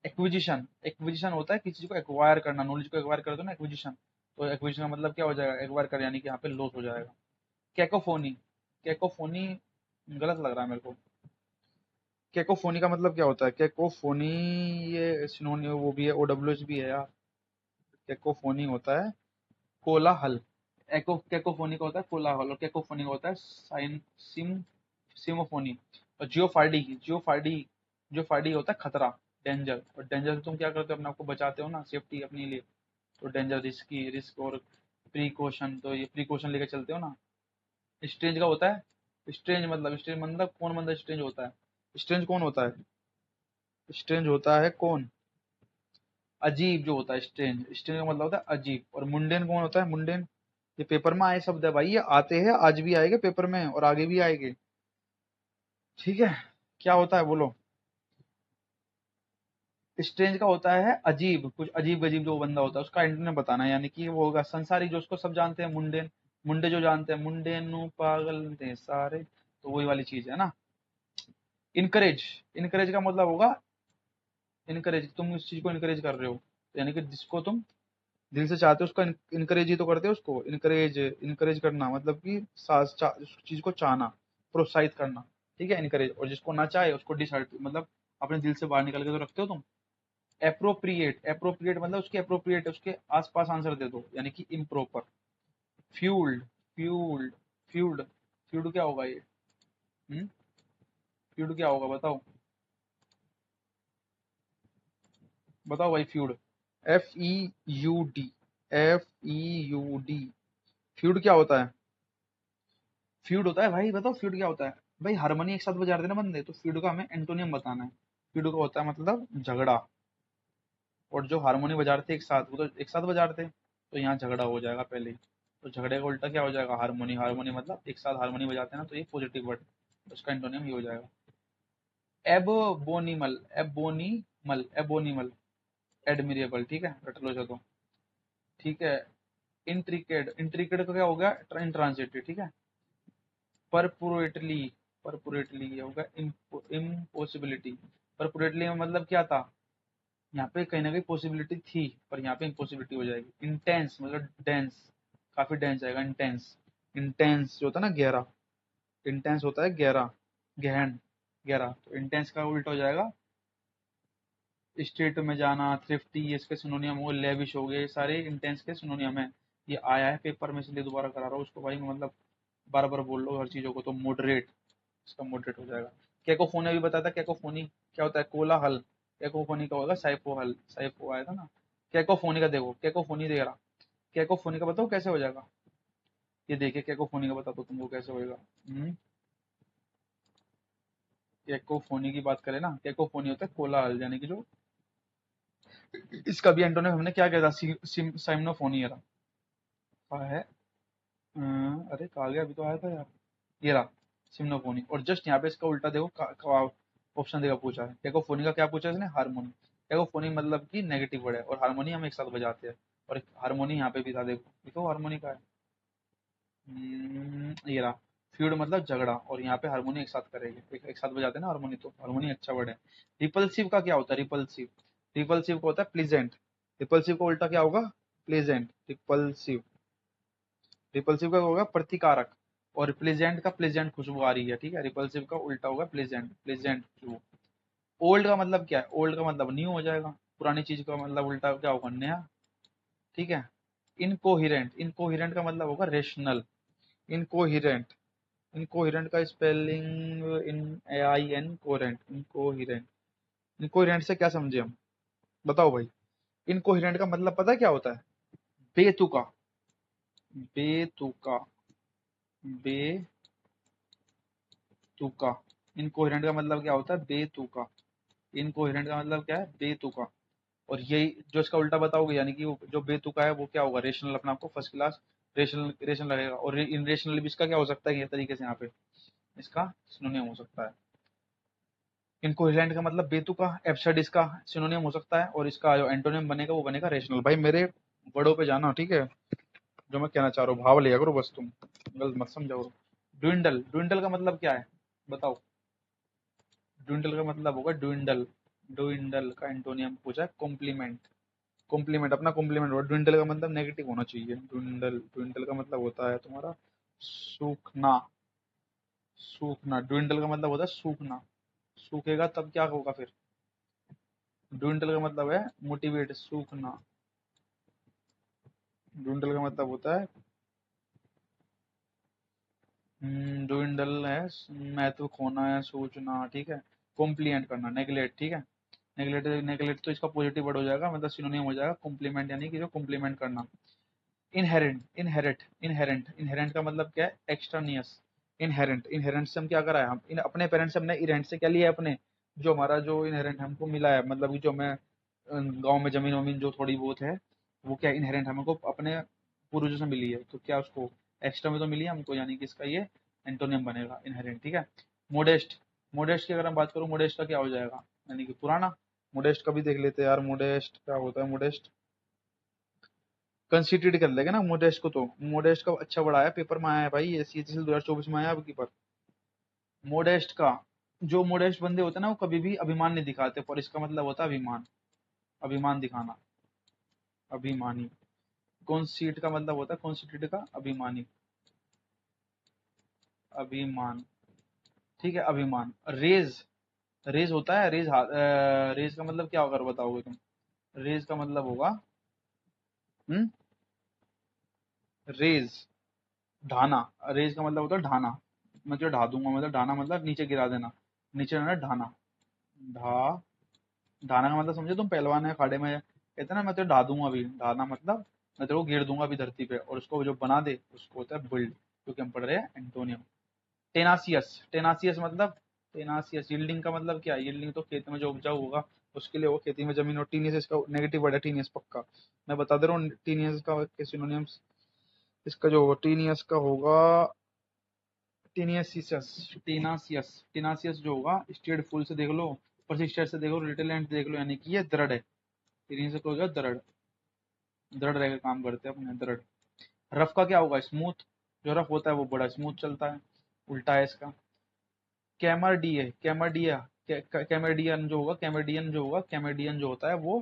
A: एक्विजिशन, एक्विजिशन होता है किसी चीज को एक्वायर करना, नॉलेज को एक्वायर कर दो ना, एक्विजिशन। तो एक्विजिशन का मतलब क्या हो जाएगा, एक्वायर कर, यानी कि यहाँ पे लॉस हो जाएगा। कैकोफोनी, कैकोफोनी गलत लग रहा है मेरे को। कैकोफोनी का मतलब क्या होता है, कैकोफोनी, ये सिनोनिम वो भी है, ओडब्ल्यूएच भी है यार। कैकोफोनी होता है कोलाहल। कैकोफोनी का होता है कोलाहल, और कैकोफोनी का होता है साइन सिम सिमोफोनी। और जियोफार्डी, जियोफार्डी होता है खतरा, डेंजर। और डेंजर से तुम क्या करते हो, अपने आप को बचाते हो ना, सेफ्टी अपने लिए। तो डेंजर, रिस्की, रिस्क, और प्रिकॉशन, तो ये प्रिकॉशन लेके चलते हो ना। स्ट्रेंज का होता है, स्ट्रेंज मतलब कौन बंदा स्ट्रेंज होता है, स्ट्रेंज कौन होता है, स्ट्रेंज होता है कौन, अजीब जो होता है स्ट्रेंज, स्ट्रेंज का मतलब होता है अजीब। और मुंडेन कौन होता है, मुंडेन, ये पेपर में आए शब्द है भाई, ये आते हैं, आज भी आएंगे पेपर में और आगे भी आएंगे, ठीक है। क्या होता है बोलो, स्ट्रेंज का होता है अजीब, कुछ अजीब गजीब जो बंदा होता है, उसका इंटरनेट बताना है, यानी कि वो होगा संसारी, जो उसको सब जानते हैं, मुंडेन, मुंडे जो जानते हैं, मुंडेन नु पागल थे सारे, तो वही वाली चीज है ना। इनकरेज, इनकरेज का मतलब होगा, इनकरेज, तुम इस चीज को इनकरेज कर रहे हो, तो यानी कि जिसको तुम दिल से चाहते हो उसका इनकरेज ही तो करते हो, उसको इनकरेज, इनकरेज करना मतलब कि उस चीज को चाहना, प्रोत्साहित करना, ठीक है, इनकरेज। और जिसको ना चाहे उसको डिसहर्ट, मतलब अपने दिल से बाहर निकल के तो रखते हो तुम। एप्रोप्रिएट, एप्रोप्रिएट मतलब उसके एप्रोप्रिएट, उसके आसपास आंसर दे दो, यानी कि improper. Fuelled, fuelled, fuelled, fuelled क्या होगा ये, फ्यूल्ड क्या होगा बताओ, बताओ भाई फ्यूल्ड। FEUD, FEUD, फ्यूड क्या होता है, फ्यूड होता है भाई, बताओ फ्यूड क्या होता है। भाई हारमोनी एक साथ बजा रहे थे ना बंदे, तो फ्यूड का हमें एंटोनियम बताना है। फ्यूड का होता है मतलब झगड़ा, और जो हारमोनी बजा रहे थे एक साथ, वो तो एक साथ बजा रहे थे, तो यहाँ झगड़ा हो जाएगा पहले ही। तो झगड़े का उल्टा क्या हो जाएगा, हारमोनी, हारमोनी मतलब एक साथ हारमोनी बजाते हैं ना, तो ये पॉजिटिव वर्ड, तो उसका एंटोनियम ये हो जाएगा। एबोनिमल, एबोनीमल, एबोनिमल, एडमिरेबल, ठीक है, रट लो तो, ठीक है। इंट्रिकेट, इंट्रिकेट का क्या हो गया, इंट्रांसिटिव, ठीक है। परपुरेटली, परपुरेटली ये होगा इम्पॉसिबिलिटी। परपुरेटली में मतलब क्या था, यहाँ पे कहीं ना कहीं पॉसिबिलिटी थी, पर यहाँ पे इम्पॉसिबिलिटी हो जाएगी। इंटेंस मतलब डेंस, काफी डेंस आएगा, इंटेंस। इंटेंस जो होता है ना गहरा, इंटेंस होता है गहरा, गहन, गहरा, तो इंटेंस का उल्टा हो जाएगा स्टेट में जाना, थ्रिफ्टी, ये इसके सिनोनियम हो, लेविश हो गए, सारे इंटेंस के सिनोनियम है। ये आया है पेपर में इसलिए दोबारा करा रहा हूँ उसको भाई, मतलब बार बार बोल लो हर चीजों को, तो मॉडरेट, इसका मॉडरेट हो जाएगा। कैकोफोनी भी बताया था, कैकोफोनी क्या होता है, कोलाहल। कैकोफोनी का होगा साइफोहल, साइफो आया था ना। कैकोफोनी का देखो, कैकोफोनी दे रहा, कैकोफोनी का बताओ कैसे हो जाएगा, ये देखिए कैकोफोनी का बता दो तुमको कैसे होएगा। कैकोफोनी की बात करें ना, कैकोफोनी होता है कोलाहल, यानी कि जो इसका भी एंटोनिम हमने क्या किया था, साइमनोफोनी है। अरे कहा गया, अभी तो आया था यार, ये रहा सिम्नोफोनी। और जस्ट यहाँ पे इसका उल्टा देखो, ऑप्शन देखा पूछा है, कैकोफोनी का क्या पूछा है इसने, हारमोनी। कैकोफोनी मतलब कि नेगेटिव वर्ड है, और हारमोनी हम एक साथ बजाते हैं, और हारमोनी यहाँ पे भी था, देखो देखो हारमोनी का है। ये रहा, फ्यूड मतलब झगड़ा, और यहाँ पे हारमोनी एक साथ करेंगे, एक साथ बजाते हैं ना हारमोनी, तो हारमोनी अच्छा वर्ड है। रिपल्सिव का क्या होता है, रिपल्सिव, रिपल्सिव का होता है प्लीजेंट। रिपल्सिव का उल्टा क्या होगा, प्लीजेंट। रिपल्सिव, रिपल्सिव का होगा प्रतिकारक, और प्लेजेंट का प्लेजेंट खुशबू आ रही है, ठीक है। रिपल्सिव का उल्टा होगा प्लेजेंट, प्लेजेंट खुशबू। ओल्ड का मतलब क्या है, ओल्ड का मतलब न्यू हो जाएगा, पुरानी चीज का मतलब उल्टा क्या होगा, नया, ठीक है। इनकोहिरेंट, इनकोहिरेंट का मतलब होगा रेशनल। इनकोहिरेंट, इनकोहिरेंट का स्पेलिंग इन AIN कोहेरेंट, इनकोहिरेंट। इनकोहिरेंट से क्या समझे हम, बताओ भाई। इनकोहिरेंट का मतलब पता है क्या होता है, बेतुका, बेतुका, बेतुका। इनकोहेरेंट का मतलब क्या होता है, बेतुका। इनकोहेरेंट का मतलब क्या है, बेतुका। और यही जो इसका उल्टा बताओगे, यानी कि जो बेतुका है वो क्या होगा, रेशनल, अपना आपको फर्स्ट क्लास रेशनल, रेशनल लगेगा। और इनरेशनल भी इसका क्या हो सकता है, ये तरीके से यहाँ पे इसका सिनोनियम हो सकता है। इनकोहेरेंट का मतलब बेतुका, एब्सर्ड इसका सिनोनियम हो सकता है, और इसका जो एंटोनियम बनेगा वो बनेगा रेशनल। भाई मेरे वर्डों पे जाना, ठीक है, जो मैं कहना चाह रहा हूँ भाव लिया करो बस, तुम गलत मत समझो। ड्विंडल, ड्विंडल का मतलब क्या है, बताओ। ड्विंडल का मतलब होगा ड्विंडल, ड्विंडल का एंटोनियम पूछा है, कॉम्प्लीमेंट। कॉम्प्लीमेंट, अपना कॉम्प्लीमेंट होगा। ड्विंडल का मतलब नेगेटिव होना चाहिए, ड्विंडल, ड्विंडल का मतलब होता है तुम्हारा सूखना, सूखना। ड्विंडल का मतलब होता है सूखना, सूखेगा तब क्या होगा फिर। ड्विंडल का मतलब है मोटिवेट, सूखना। ड्विंडल का मतलब होता है ड्विंडल है महत्व खोना है, सोचना, ठीक है। कॉम्प्लीमेंट करना, नेगलेक्ट, ठीक है। नेगलेक्ट, नेगलेक्ट तो इसका पॉजिटिव वर्ड हो जाएगा, मतलब सिनोनिम हो जाएगा कॉम्प्लीमेंट, यानी कि जो कॉम्प्लीमेंट करना। इनहेरेंट, इनहेरिट, इनहेरेंट, इनहेरेंट का मतलब क्या है, एक्सट्रानियस। इनहेरेंट, इनहेरेंट से हम क्या करा है, हम इन अपने पेरेंट्स से हमने इनहेरेंट से क्या लिया है, अपने जो हमारा जो इनहेरेंट हमको मिला है, मतलब कि जो हमें गांव में जमीन वमीन जो थोड़ी बहुत है, वो क्या इनहेरेंट हमको अपने पूर्वजों से मिली है, तो क्या उसको एक्स्ट्रा में तो मिली है हमको, यानी कि इसका ये एंटोनियम बनेगा इनहेरेंट, ठीक है। मोडेस्ट, मोडेस्ट की अगर हम बात करूँ, मोडेस्ट का क्या हो जाएगा, यानी कि पुराना। मोडेस्ट का भी देख लेते हैं यार, मोडेस्ट क्या होता है, मोडेस्ट कंसिडर्ड कर लेंगे ना मोडेस्ट को, तो मोडेस्ट का अच्छा बड़ा है, पेपर में आया है भाई, ये CHSL 2024 में आया अब की पर। मोडेस्ट का, जो मोडेस्ट बंदे होते हैं ना वो कभी भी अभिमान नहीं दिखाते, पर इसका मतलब होता है अभिमान, अभिमान दिखाना, अभिमानी। कॉन्सीट का मतलब होता है, कॉन्सिडर्ड का अभिमानी, अभिमान, ठीक है, अभिमान। रेज, रेज होता है, रेज रेज का मतलब क्या होगा बताओगे तुम। रेज का मतलब होगा हम्म रेज, ढाना। रेज का मतलब होता है ढाना, मैं तो ढा दूंगा, मतलब ढाना मतलब नीचे गिरा देना, नीचे ना ढाना। ढा, ढाना का मतलब समझे तुम, पहलवान है खाड़े में कहते हैं ना, मैं तो ढा दूंगा अभी, ढाना मतलब मैं तेरे को गिर दूंगा अभी धरती पे, और उसको जो बना दे उसको होता है बिल्ड, क्योंकि हम पढ़ रहे हैं एंटोनियम। टेनासियस, टेनासियस मतलब, टेनासियस, यील्डिंग का मतलब क्या है, यील्डिंग तो खेत में जो उपजाऊ होगा उसके लिए वो खेती में जमीन। और टीनियस इसका नेगेटिव वर्ड है, टीनियस पक्का, मैं बता दे रहा हूँ टीनियस का सिनोनिम्स। इसका जो होगा टीनियस का होगा टीनियसियस, टीनासियस, टीनासियस जो होगा स्टेड फुल से देख लो, परसिस्टेंट से देखो, रिटेलेंट देख लो, यानी कि ये दृढ़ है। टीनियस को हो गया दृढ़, दृढ़ रहकर काम करते हैं अपने, दृढ़। रफ का क्या होगा, स्मूथ। जो रफ होता है वो बड़ा स्मूथ चलता है, उल्टा है इसका। कैमरडिए, कैमरडिया, कैमेडियन जो होगा, कैमेडियन जो होगा, कैमेडियन जो होता है वो,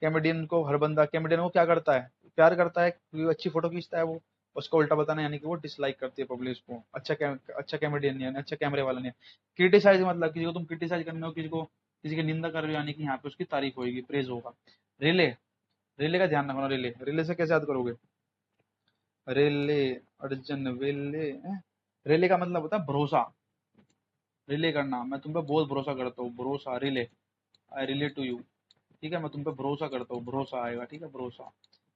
A: कैमेडियन को हर बंदा, कैमेडियन को क्या करता है, प्यार करता है क्योंकि अच्छी फोटो खींचता है वो। उसका उल्टा बताना, यानी कि वो डिसलाइक करती है पब्लिक उसको, अच्छा कैमेडियन नहीं है, अच्छा कैमरे वाला नहीं है। क्रिटिसाइज मतलब किसी को तुम क्रिटिसाइज करने हो, किसी को, किसी की निंदा कर रहे हो, यानी कि यहाँ पे उसकी तारीफ होगी, प्रेज होगा। रिले, रिले का ध्यान रखना, रिले, रिले से कैसे याद करोगे, रिले, अर्जन वेले, रिले का मतलब होता है भरोसा, रिले करना, मैं तुम पे बहुत भरोसा करता हूँ, भरोसा, rely, I relate to you, ठीक है, मैं तुम पे भरोसा करता हूँ, भरोसा आएगा, ठीक है, भरोसा।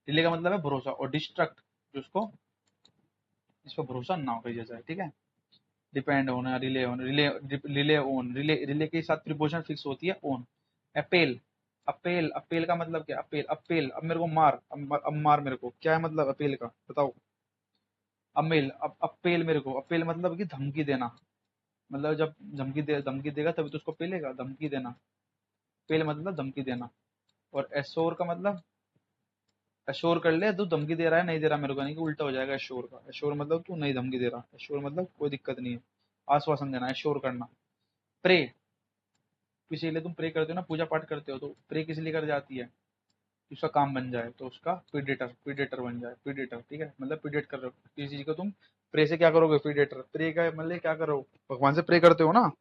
A: रिले का मतलब है भरोसा, और डिस्ट्रक्ट जिसको, जिस पर भरोसा ना हो, जैसा है, ठीक है। Depend on, relay on, relay on, relay के साथ प्रीपोजिशन फिक्स होती है ऑन। अपेल, अपेल, अपेल का मतलब क्या? अपेल, अपेल, अब मेरे को मार, अब मार मेरे को, क्या है मतलब अपेल का बताओ? अमेल, अब अपेल मेरे को, अपेल मतलब कि धमकी देना, मतलब जब धमकी देगा तभी तो उसको पेलेगा, धमकी देना। पेल मतलब धमकी देना। और एश्योर का मतलब, एश्योर कर ले, तू धमकी दे रहा है नहीं दे रहा मेरे को, नहीं कि उल्टा हो जाएगा एश्योर का। एश्योर मतलब तू नहीं धमकी दे रहा, एश्योर मतलब कोई दिक्कत नहीं है, आश्वासन देना, एश्योर करना। प्रे, किसी लिए तुम प्रे करते हो ना, पूजा पाठ करते हो, तो प्रे किस लिए कर जाती है? कि उसका काम बन जाए, तो उसका प्रीडेटर, प्रीडेटर बन जाए, प्रीडेटर, ठीक है, मतलब प्रीडेट कर रहे हो किसी चीज को तुम। प्रे से क्या करोगे? प्रीडेटर, प्रे का मतलब क्या करो? भगवान से प्रे करते हो ना,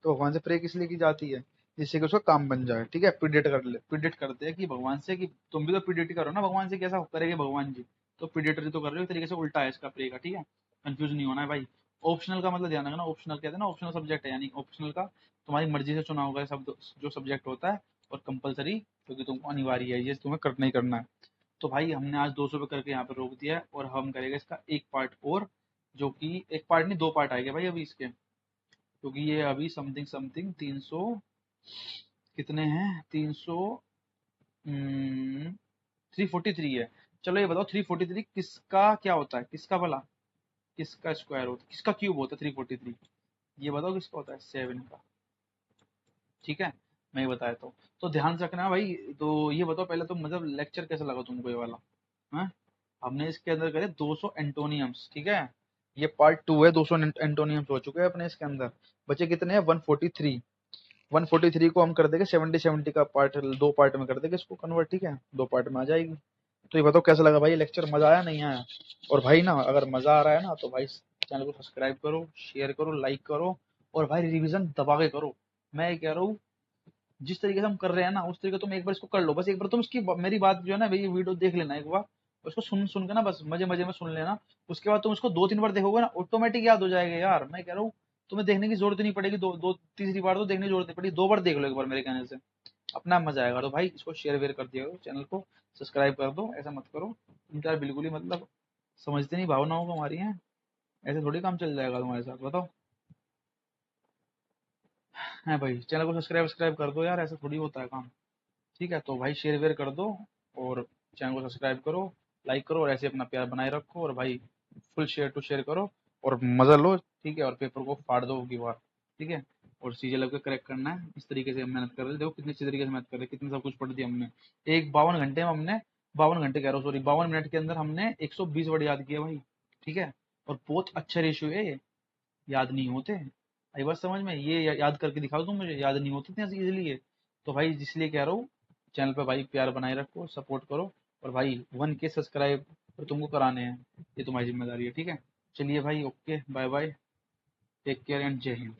A: तो भगवान से प्रे किस लिए की जाती है? जिससे कि उसका काम बन जाए, ठीक है। प्रीडेट कर ले, प्रीडेट करते हैं कि भगवान से, कि तुम भी तो प्रीडेट करो ना भगवान से, कैसा करेंगे भगवान जी? तो प्रीडेटर तो कर रहे हो, एक तरीके से उल्टा है इसका प्रे का, ठीक है। कंफ्यूज नहीं होना है भाई। ऑप्शनल का मतलब ध्यान रखना, ऑप्शनल कहते हैं ना, ऑप्शनल सब्जेक्ट है, यानी ऑप्शनल का तुम्हारी मर्जी से चुना होगा शब्द जो सब्जेक्ट होता है, और कंपलसरी क्योंकि तुमको अनिवार्य है, ये तुम्हें करना ही करना है। तो भाई हमने आज 200 पे करके यहाँ पे रोक दिया है, और हम करेंगे इसका एक पार्ट और, जो कि एक पार्ट नहीं, 2 पार्ट आएंगे भाई अभी इसके, क्योंकि ये अभी समथिंग समथिंग 300 कितने हैं, 300 343 है। चलो ये बताओ 343 किसका क्या होता है, किसका भला, किसका स्क्वायर होता है, किसका क्यूब होता है 343? ये बताओ किसका होता है? 7 का, ठीक है। मैं ये बताया तो ध्यान से रखना भाई। तो ये बताओ पहले तो मतलब लेक्चर कैसा लगा तुमको ये वाला? हाँ, हमने इसके अंदर करे 200 एंटोनियम्स, ठीक है। ये पार्ट 2 है, 200 एंटोनियम्स हो चुके हैं अपने इसके अंदर। बचे कितने हैं? 143। 143 को हम कर देंगे 70 का पार्ट, 2 पार्ट में कर देंगे इसको कन्वर्ट, ठीक है, 2 पार्ट में आ जाएगी। तो ये बताओ कैसा लगा भाई लेक्चर, मजा आया नहीं आया? और भाई ना अगर मजा आ रहा है ना, तो भाई चैनल को सब्सक्राइब करो, शेयर करो, लाइक करो, और भाई रिवीजन दबा के करो। मैं ये कह रहा हूँ, जिस तरीके से हम कर रहे हैं ना, उस तरीके तुम एक बार इसको कर लो, बस एक बार तुम इसकी मेरी बात जो है ना भाई, ये वीडियो देख लेना एक बार, उसको सुन सुन के ना बस मजे मजे में सुन लेना। उसके बाद तुम उसको 2-3 बार देखोगे ना, ऑटोमेटिक याद हो जाएगा यार, मैं कह रहा हूँ। तुम्हें देखने की जरूरत नहीं पड़ेगी, दो दो तीसरी बार तो देखने की जरूरत नहीं पड़ेगी, 2 बार देख लो एक बार मेरे कहने से, अपना मजा आएगा। तो भाई इसको शेयर वेयर कर दिया करो, चैनल को सब्सक्राइब कर दो, ऐसा मत करो तुम यार, बिल्कुल ही मतलब समझते नहीं भावनाओं को हमारी हैं, ऐसे थोड़ी काम चल जाएगा तुम्हारे साथ, बताओ। है भाई, चैनल को सब्सक्राइब कर दो यार, ऐसा थोड़ी होता है काम, ठीक है। तो भाई शेयर वेयर कर दो, और चैनल को सब्सक्राइब करो, लाइक करो, और ऐसे अपना प्यार बनाए रखो, और भाई फुल शेयर टू शेयर करो, और मजा लो, ठीक है। और पेपर को फाड़ दो की बार, ठीक है। और चीजें लग के करेक्ट करना है, इस तरीके से हम मेहनत कर रहे हैं, देखो कितनी अच्छी तरीके से मेहनत कर रहे हैं, कितने सब कुछ पढ़ दिया हमने। एक 52 घंटे में हमने, 52 घंटे कह रहा हूँ सॉरी, 52 मिनट के अंदर हमने 120 वर्ड याद किया भाई, ठीक है। और बहुत अच्छा रेशियो है ये, याद नहीं होते। आई बात समझ में? ये याद करके दिखाओ तुम मुझे, याद नहीं होते इतने इजीली ये। तो भाई इसलिए कह रहा हूँ, चैनल पे भाई प्यार बनाए रखो, सपोर्ट करो, और भाई 1K सब्सक्राइब और तुमको कराने हैं, ये तुम्हारी जिम्मेदारी है, ठीक है। चलिए भाई, okay, bye bye, take care and जय हिंद।